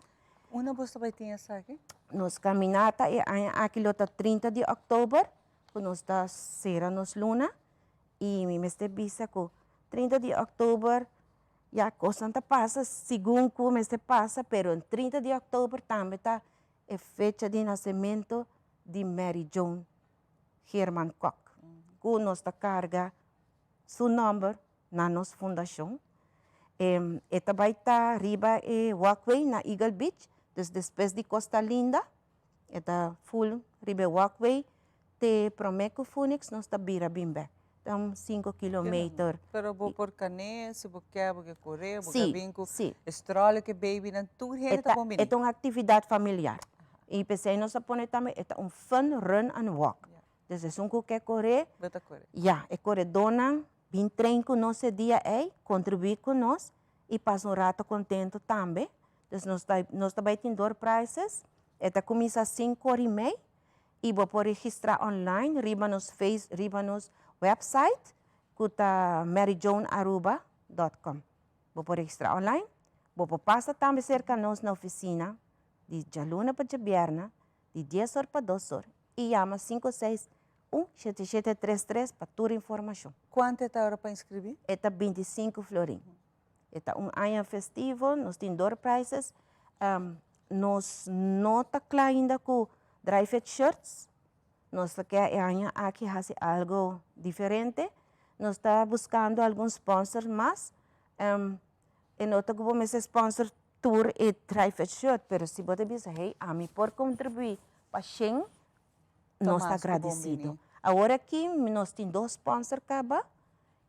Una bosta vai ter essa aqui?
Nos caminata e aqui lota 30 de outubro, que nos está será nos luna e me mestre bisa que 30 de outubro, coisa não passa, segundo o mês passa, pero em 30 de outubro também está a fecha de nascimento de Mary Joan Herman Koch, que nos carga seu nome na nossa fundação. Esta vai estar riba walkway na Eagle Beach, depois de Costa Linda, esta full riba walkway, te Promeco Phoenix, nos está bira bimbe. Então, 5 quilômetros.
Pero vou por cané, se vou quer, vou correr, vou vinco,
sim.
Estrole que baby, na tudo está combinado.
É uma atividade familiar. E pensei nós põe também, é fun run and walk. Então, se um quer correr, é correr dona Vim trein conosco dia contribuir conosco e passa rato contento também. Então, nós também temos door prices. Eta começa às 5h30 e vou por registrar online, riba nos website, que tá maryjonearuba.com. Vou por registrar online, vou passar também cerca nós na oficina, de jaluna para viernes, de 10 horas para 2 horas, e chama 561-7733 para toda informação.
Quanto é a hora para inscrever?
É 25 florim. É ano festivo, nós temos door prices. Nós não está claro ainda com dry-fit shirts. Nós queremos aqui fazer algo diferente. Nós estamos buscando alguns sponsors mais. E nós vamos sponsor tour e dry-fit shirt. Mas se você diz, hey, a mim por contribuir para Shen, nós estamos agradecidos. Agora aqui, nós temos 2 sponsors,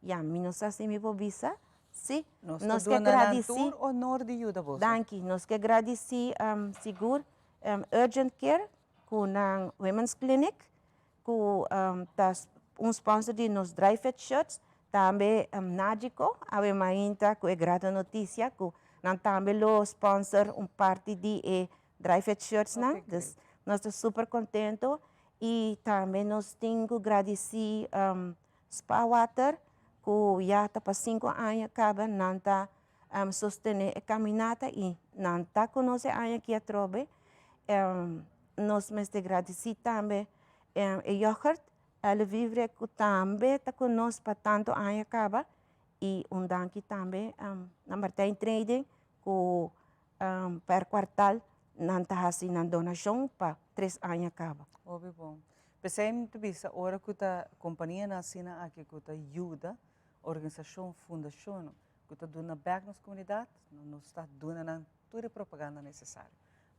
e a mim nós assim por visa. Sim, nós que agradecer
o honor de ajuda você.
Danke, nós que agradecer seguro Urgent Care com a Women's Clinic, com sponsor de nos dry fit shirts, também Nádico, a Mainta com a grata notícia, com também o sponsor parte de dry fit shirts, nós estamos super contentos e também nós temos que agradecer Spa Water, que já está para 5 anos, acaba nanta sostener a caminhada e nanta conhece a anos que a trobe. Nós me agradecemos também a Yogurt, ela vive também está conosco para tanto anos, acaba e danke também na Martin Trading, que per quartal nanta hasi na donação para 3 anos, acaba.
Óbvio bom. Pensei muito bem, a hora que a companhia nascina aqui que ajuda organização, fundação, que está dando back nas comunidades, não está dando toda a propaganda necessária.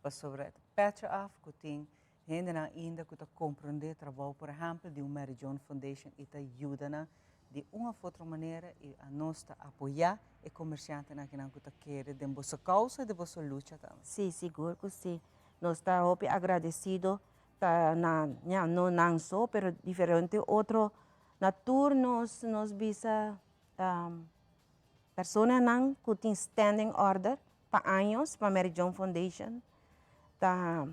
Para sobre patch off, que tem gente ainda que está compreender o trabalho, por exemplo, de uma Mary John Foundation e está ajudando de uma ou outra maneira e a nós apoiar e comerciante que está querendo de nossa causa e de nossa luta também.
Sim, seguro que sim. Nós estamos agradecidos, não só, mas diferente outro. Na tour, nós visa pessoas que têm standing order para anos, para Mary John Foundation. É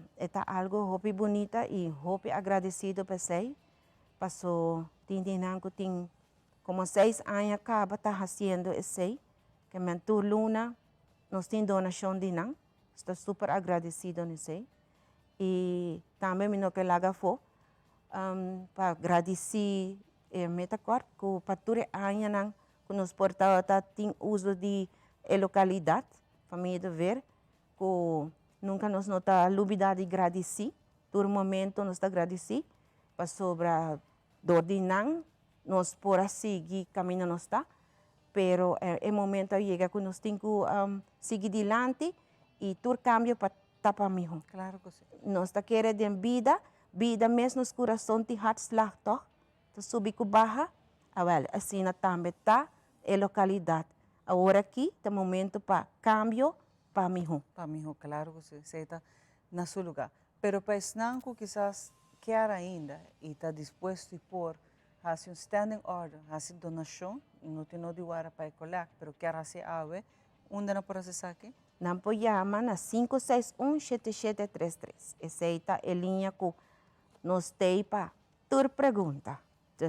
algo muito bonito e muito agradecido para você. Passou, tem como 6 anos, acaba fazendo isso. Que a tour Luna, nós temos donação de nós. Estou super agradecido nisso. E também, eu que laga for, para agradecer Metacorp, que para todos os anos que nos portamos tem uso de localidade, família de ver, que nunca nos nota lubida de agradecer, todo momento nos agradecer, para sobre dor de não, nós por seguir caminho nos está, pero o momento chega que nós temos que seguir adiante e todo cambio para tapar mesmo.
Claro que sim.
Nós está querendo vida mesmo nos coração de hartslag toch? Subir com barra, assim também está a localidade. Agora aqui, é o momento para cambio para mim.
Para mim, claro que você está no seu lugar. Pero para não que quizás quer ainda e está disposto a pôr fazer standing order, fazer donação, não tem nada de hora para colher, pero quer fazer algo, onde não pode ser aqui?
Não pode chamar na 561-7733. Essa é a linha que nós temos para toda pergunta.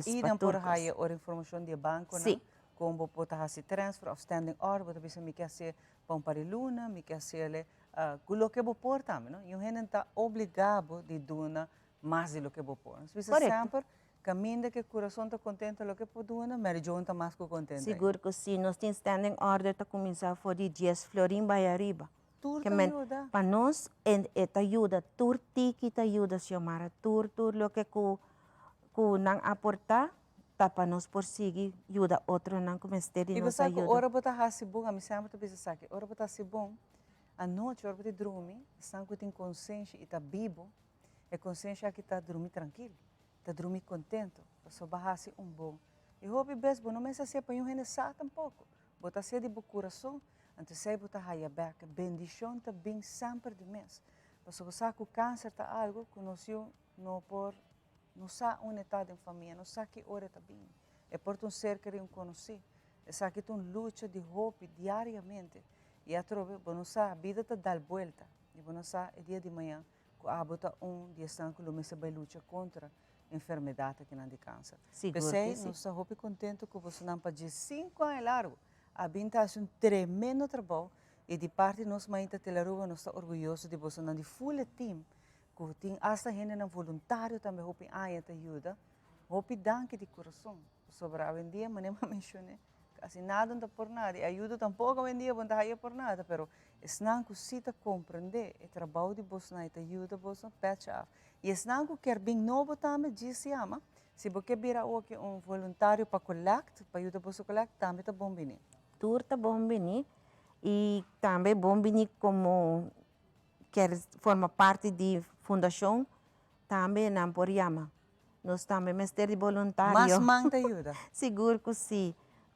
E não por aí a informação de banco,
sim.
Como pode fazer transfer of standing order, pode ser me quer ser para luna, me quer ser o que vou pôr também, não? E o gente está obrigado de doar mais do que vou pôr. Se você sempre caminha que o coração está contente do que pode doar, Mary John está mais contente.
Seguro que sim, nós temos standing order para começar a fazer 10 florim vai arriba.
Tudo ajuda.
Para nós, esta ajuda, tudo que ajuda, Xiomara, tudo o que não aportar, para nós por seguir ajuda outro não começar de nos ajuda.
E você ora botar hasi bom, a mim sempre pensa que ora botar hasi bom, a noite ora botar dormir, estão com consciência e está vivo, é consciência que está dormir tranquilo, está dormir contente, só bahasi bom. E hobby best bom, não me se para eu renesar tampouco, botar se de bom coração, antes se botar raia back, bendição tá bem sempre de mês. Porque você com câncer tá algo que nós não por não sabe onde está em família, não sabe que hora está bem. é por um ser que eu conheci. Essa aqui é uma luta de hope diariamente. E a trove, a vida está dá volta. E é dia de manhã, que a bota dia estão que começa a lutar contra a enfermidade aqui na de câncer. Pensei, nós estamos contentes que você não pode 5 anos largo. A Binta faz um tremendo trabalho e de parte nós ainda Telaruba nós estamos orgulhosos de você não de full team que tem hasta gente não voluntário também hope te ajuda hope danke de coração sobre a dia mas nem mencionei assim nada não por nada e ajuda tampouco a dia não está por nada pero não que se compreender o trabalho de você não te ajuda você patch off e não que quer bem novo também disse ama se você vira aqui voluntário para collect para ajudar você collect também tá bom bem
Turta bom bem e também bom bem como quer forma parte de fundação também não por yama nós também mestre de voluntário
mas manda ajuda
seguro que sim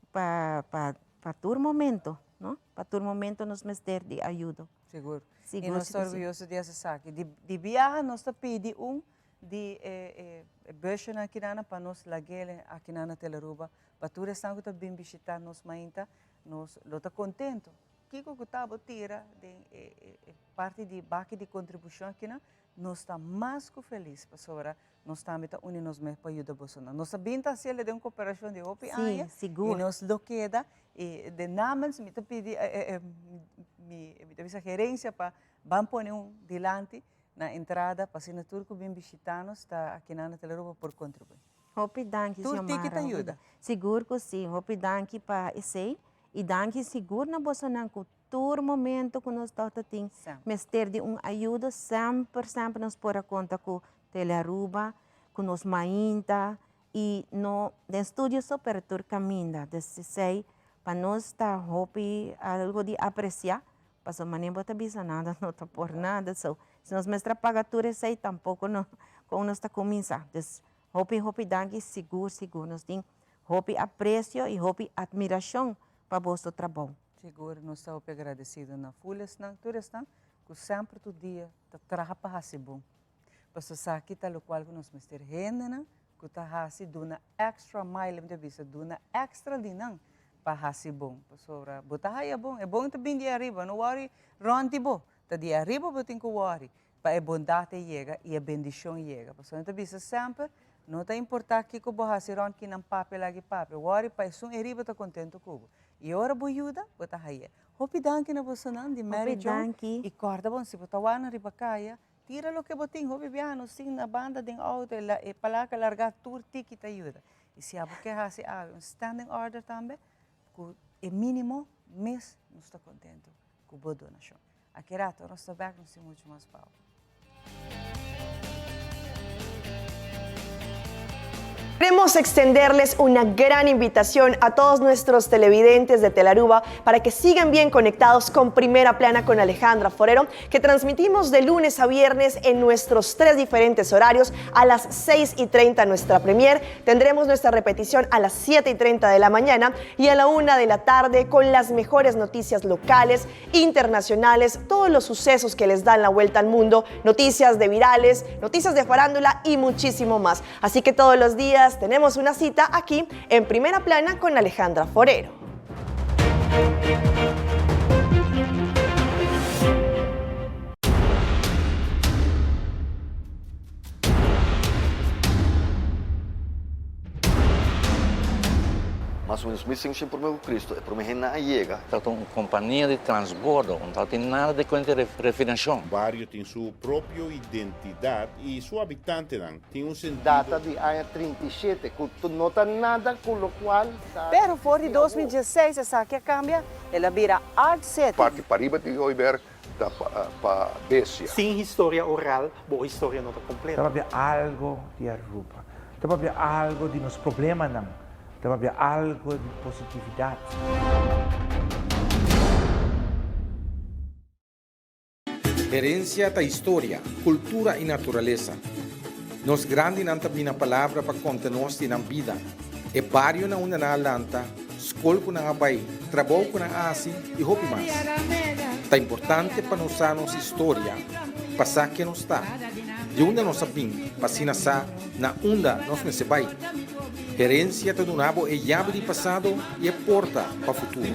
para todo momento não para todo momento nós mestre de ajuda
seguro e nós estamos orgulhosos dessa saque de viajar nós está pedindo de version aqui para nós laguele aqui na Telaruba para todos estão que bem visitar nós mainta nós está contento que o estava tira de parte de baque de contribuição aqui nós está mais que feliz para sobra nós também tá unindo nós para ajudar você nós sabemos se ele de uma cooperação de OPI
seguro
e nós lo queda e de names me pedi minha gerência para vamos pôr dilante na entrada para assinatura que bem visitar-nos está aqui na Telaruba por contribuir
Hopi danke
tu que te ajuda
seguro que sim Hopi danke para esse e danke seguro na bolsa não que todo momento que nós estamos tendo mestre de ajuda sempre nós por conta com Telaruba com nós mainta e no estúdio super tur caminha desse sei para nós estar hopi algo de apreciar para maneira bota bisa nada não tá por nada se nós mestre paga tudo sei tampouco não com nós está começar des hopi danke seguro nós tem hopi aprecio e hopi admiração para o vosso trabalho.
Seguro, nós estamos agradecidos na folha, que sempre todo dia trabalha para ser bom. Porque aqui está o qual nós mestre renda, que está fazendo uma extra mile de vista, uma extra linha para ser bom. Porque botar é bom também de arriba, não worry, ronde bom, tá de arriba botem que worry, para a bondade chega e a bendição chega. Porque então vista sempre não está importante que o boa se ronde que não papel aqui papel, worry para isso arriba está contente com o e ora boiuda bota haia hopi danke na você não de Mary John e corda bom se bota wana riba kaya tira lo que botin hopi biano sim na banda de auto e palaca largar tour ticket ajuda e se abo que hasi um standing order também com o mínimo mês não está contente com boa donação aqui rato nós está back não se muito mais pau
Queremos extenderles una gran invitación a todos nuestros televidentes de Telaruba para que sigan bien conectados con Primera Plana con Alejandra Forero, que transmitimos de lunes a viernes en nuestros 3 diferentes horarios. A las 6:30 nuestra premier, tendremos nuestra repetición a las 7:30 de la mañana y a la 1 de la tarde con las mejores noticias locales, internacionales, todos los sucesos que les dan la vuelta al mundo, noticias de virales, noticias de farándula y muchísimo más. Así que todos los días tenemos una cita aquí en Primera Plana con Alejandra Forero.
Mas os missing por meu Cristo, é por mim na chega.
Trata uma companhia de transbordo, não tem nada de conta de refinação.
O bairro tem sua própria identidade e seu habitante tem um sentido.
Data de ano 37, que não tem nada com o qual.
Pero for de 2016 essa que cambia, ela vira Art City.
Parque Pariba de Oiber para Bécia.
Sem história oral, boa história não está completa.
Deve haver algo de Aruba, deve haver algo de nos problemas não. Deve haver algo de positividade.
Herencia da história, cultura e natureza. Nos grandes não tem uma palavra para contar-nos na vida. É barrio na una na Alanta, escola na Abai, trabalho na Asi e hopi mais. É importante para nós a nossa história, passar que nos está. de una nos sabing, pasina sa, na unda nos me sebay. Herência do nabo é llave de passado e é porta para o futuro.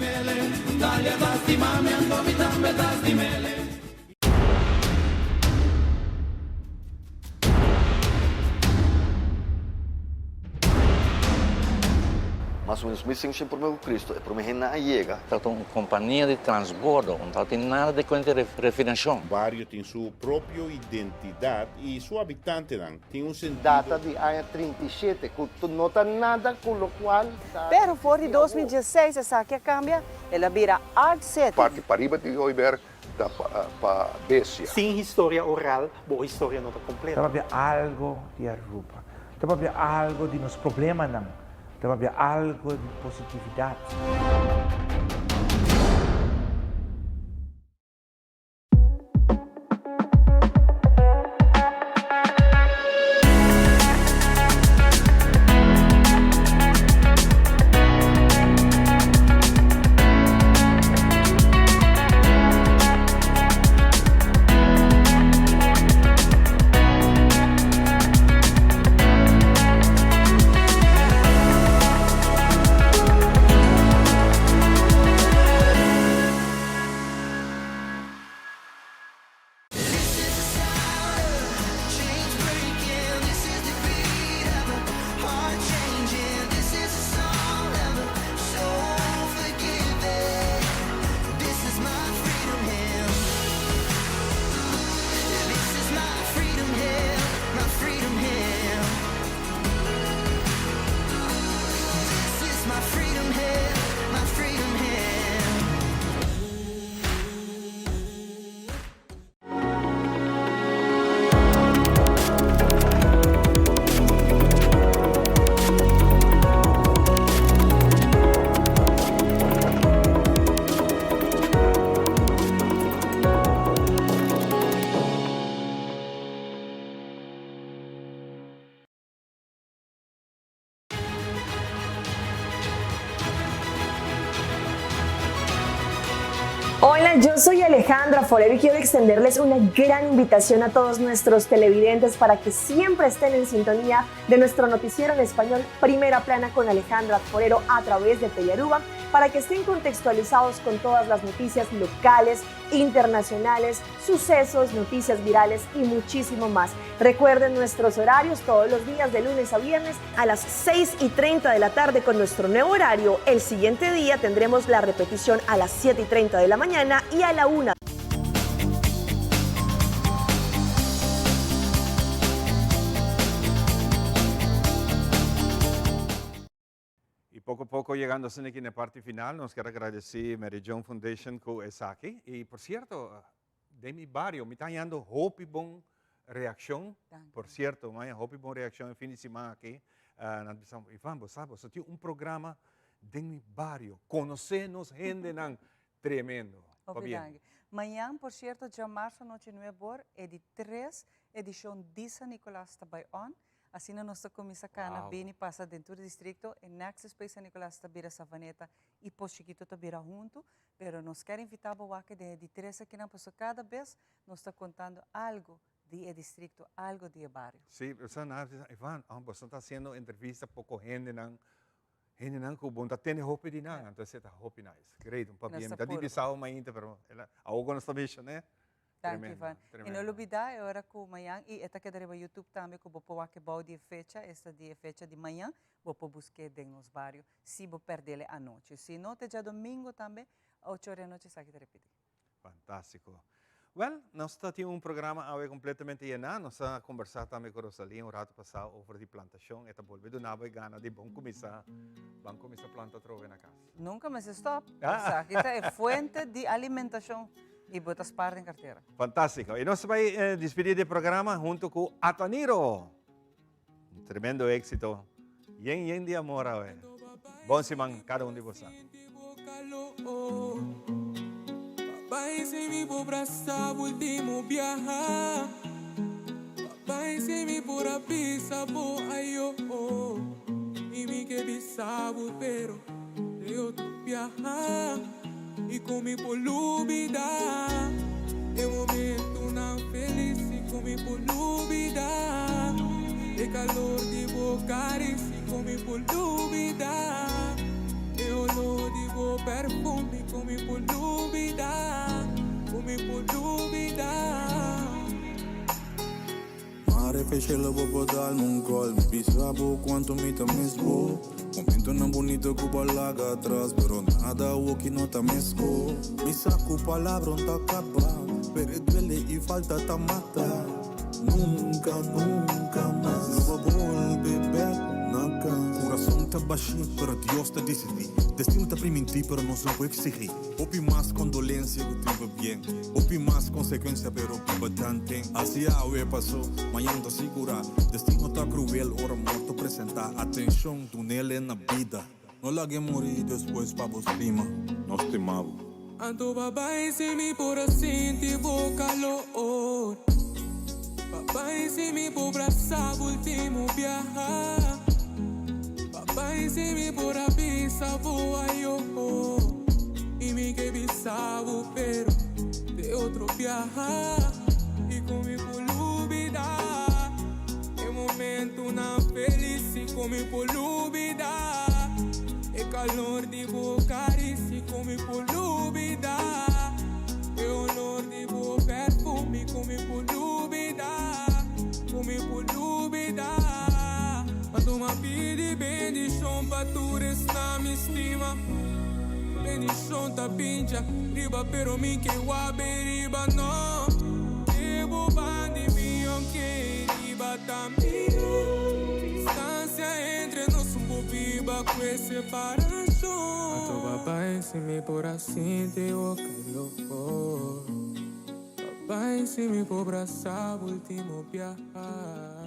Mas o mesmo sempre por Cristo, é por mim na chega.
Trata uma companhia de transbordo, não tem nada de conta de refinação.
O barrio tem sua própria identidade e seu habitante tem sentido.
Data de ano 37, que não tem nada com o qual...
Pero for de 2016, essa que cambia, ela vira Art City.
Parte para riba de Oiber para Bécia.
Sem história oral, boa história não está completa.
Deve haver algo de Aruba. Deve haver algo de nos problemas não. Deve haver algo de positividade.
Hola, yo soy Alejandra Forero y quiero extenderles una gran invitación a todos nuestros televidentes para que siempre estén en sintonía de nuestro noticiero en español Primera Plana con Alejandra Forero a través de Telearuba, para que estén contextualizados con todas las noticias locales, internacionales, sucesos, noticias virales y muchísimo más. Recuerden nuestros horarios todos los días de lunes a viernes a las 6:30 de la tarde con nuestro nuevo horario. El siguiente día tendremos la repetición a las 7:30 de la mañana y a la 1.
Poco a poco llegando aquí en la parte final, nos quiero agradecer a Mary John Foundation que está aquí. Y por cierto, de mi barrio, me está dando hope y bon reacción. Por cierto, hope y bon reacción en fin de semana aquí. Ivan, vos sabes, tiene un programa de mi barrio. Conocernos gente tremendo.
Amanhã, por cierto, já março, noite 9 é de 3 edição de San Nicolás também on. Assim, nós começamos a cana, bem, passa dentro do distrito, e Next Space San Nicolás está Savaneta e Posto Chiquito está junto, mas nós queremos invitar a que de 3 aqui na pessoa, cada vez nós está contando algo de distrito, algo de barrio.
Sim, Ivan, você está fazendo entrevista pouco gente não que bom, tem hope de nada, então você está hope nice, great, um papel, está divisado mais pero algo nós também, né?
Dank Ivan. E não olvidar, é hora que amanhã, e esta que darei YouTube também, que vou pôr aqui de fecha, esta de fecha de manhã, vou pôr buscar dentro nos barrios, se vou perder a noite. Se não, já domingo também, 8 horas da noite, está aqui de repetir.
Fantástico. Well, nós temos programa agora completamente llenado, nós estamos conversando também com Rosalía rato passado sobre a plantação, e volve do nabo e gana de bom começar a plantar outra na casa.
Nunca mais stop. Aqui é fonte de alimentação. E botas parte em carteira.
Fantástico. E nós vamos despedir do programa junto com Ataniro. Um tremendo êxito. Yen de amor. Bom semana, cada de vocês.
Papai, se me por abraçar, último viajar. Papai, se me por avisar, vou aí, E me que bisabo, pero eu tô viajar. E comi por olvidar, é momento na felicidade. come por dúvida. E calor de boca se come por dúvida. E olor de bo perfume come por dúvida. Come por dúvida.
Mare fecelo popo darmi un gol. Mi pisavo quanto mi te mesmo. Momento non bonito que balaga atrás, pero nada o que no te mesco. Mi saco palabra não acaba, pero duele y falta ta mata. Nunca, nunca más no va volver back, nunca. Coração tá baixinho, pero Dios te decidi. Destino tá prima em ti, pero não se pode exigir. Opi mais condolência, o tempo bien. Opi mais consequência, pero bastante. Assim a hora passou, amanhã tá segura. Destino tá cruel, hora morto apresentar. Atenção, túnel na vida. Não largue morir depois para vos prima. Nós temamos.
Anto babai se mi por assim te vou calor. Papai se mi por braçar último viajar. Papai se mi por avisa voa yo. E mi que bisavo pero de outro viajar. E comi por lúbida. E momento na feliz e comi por lúbida. E calor de boca se comi por lúbida. E olor de bo perfume comi por lúbida. Comi por lúbida. Quando uma pide bendição pra tu restar me estima. Bendição tá pincha riba pero mi que waberiba no. Devo bandi mio que riba também. Distância entre nós viva com separação. A tua papai se me por assim te o calor. Papai se me por abraçar último viajar.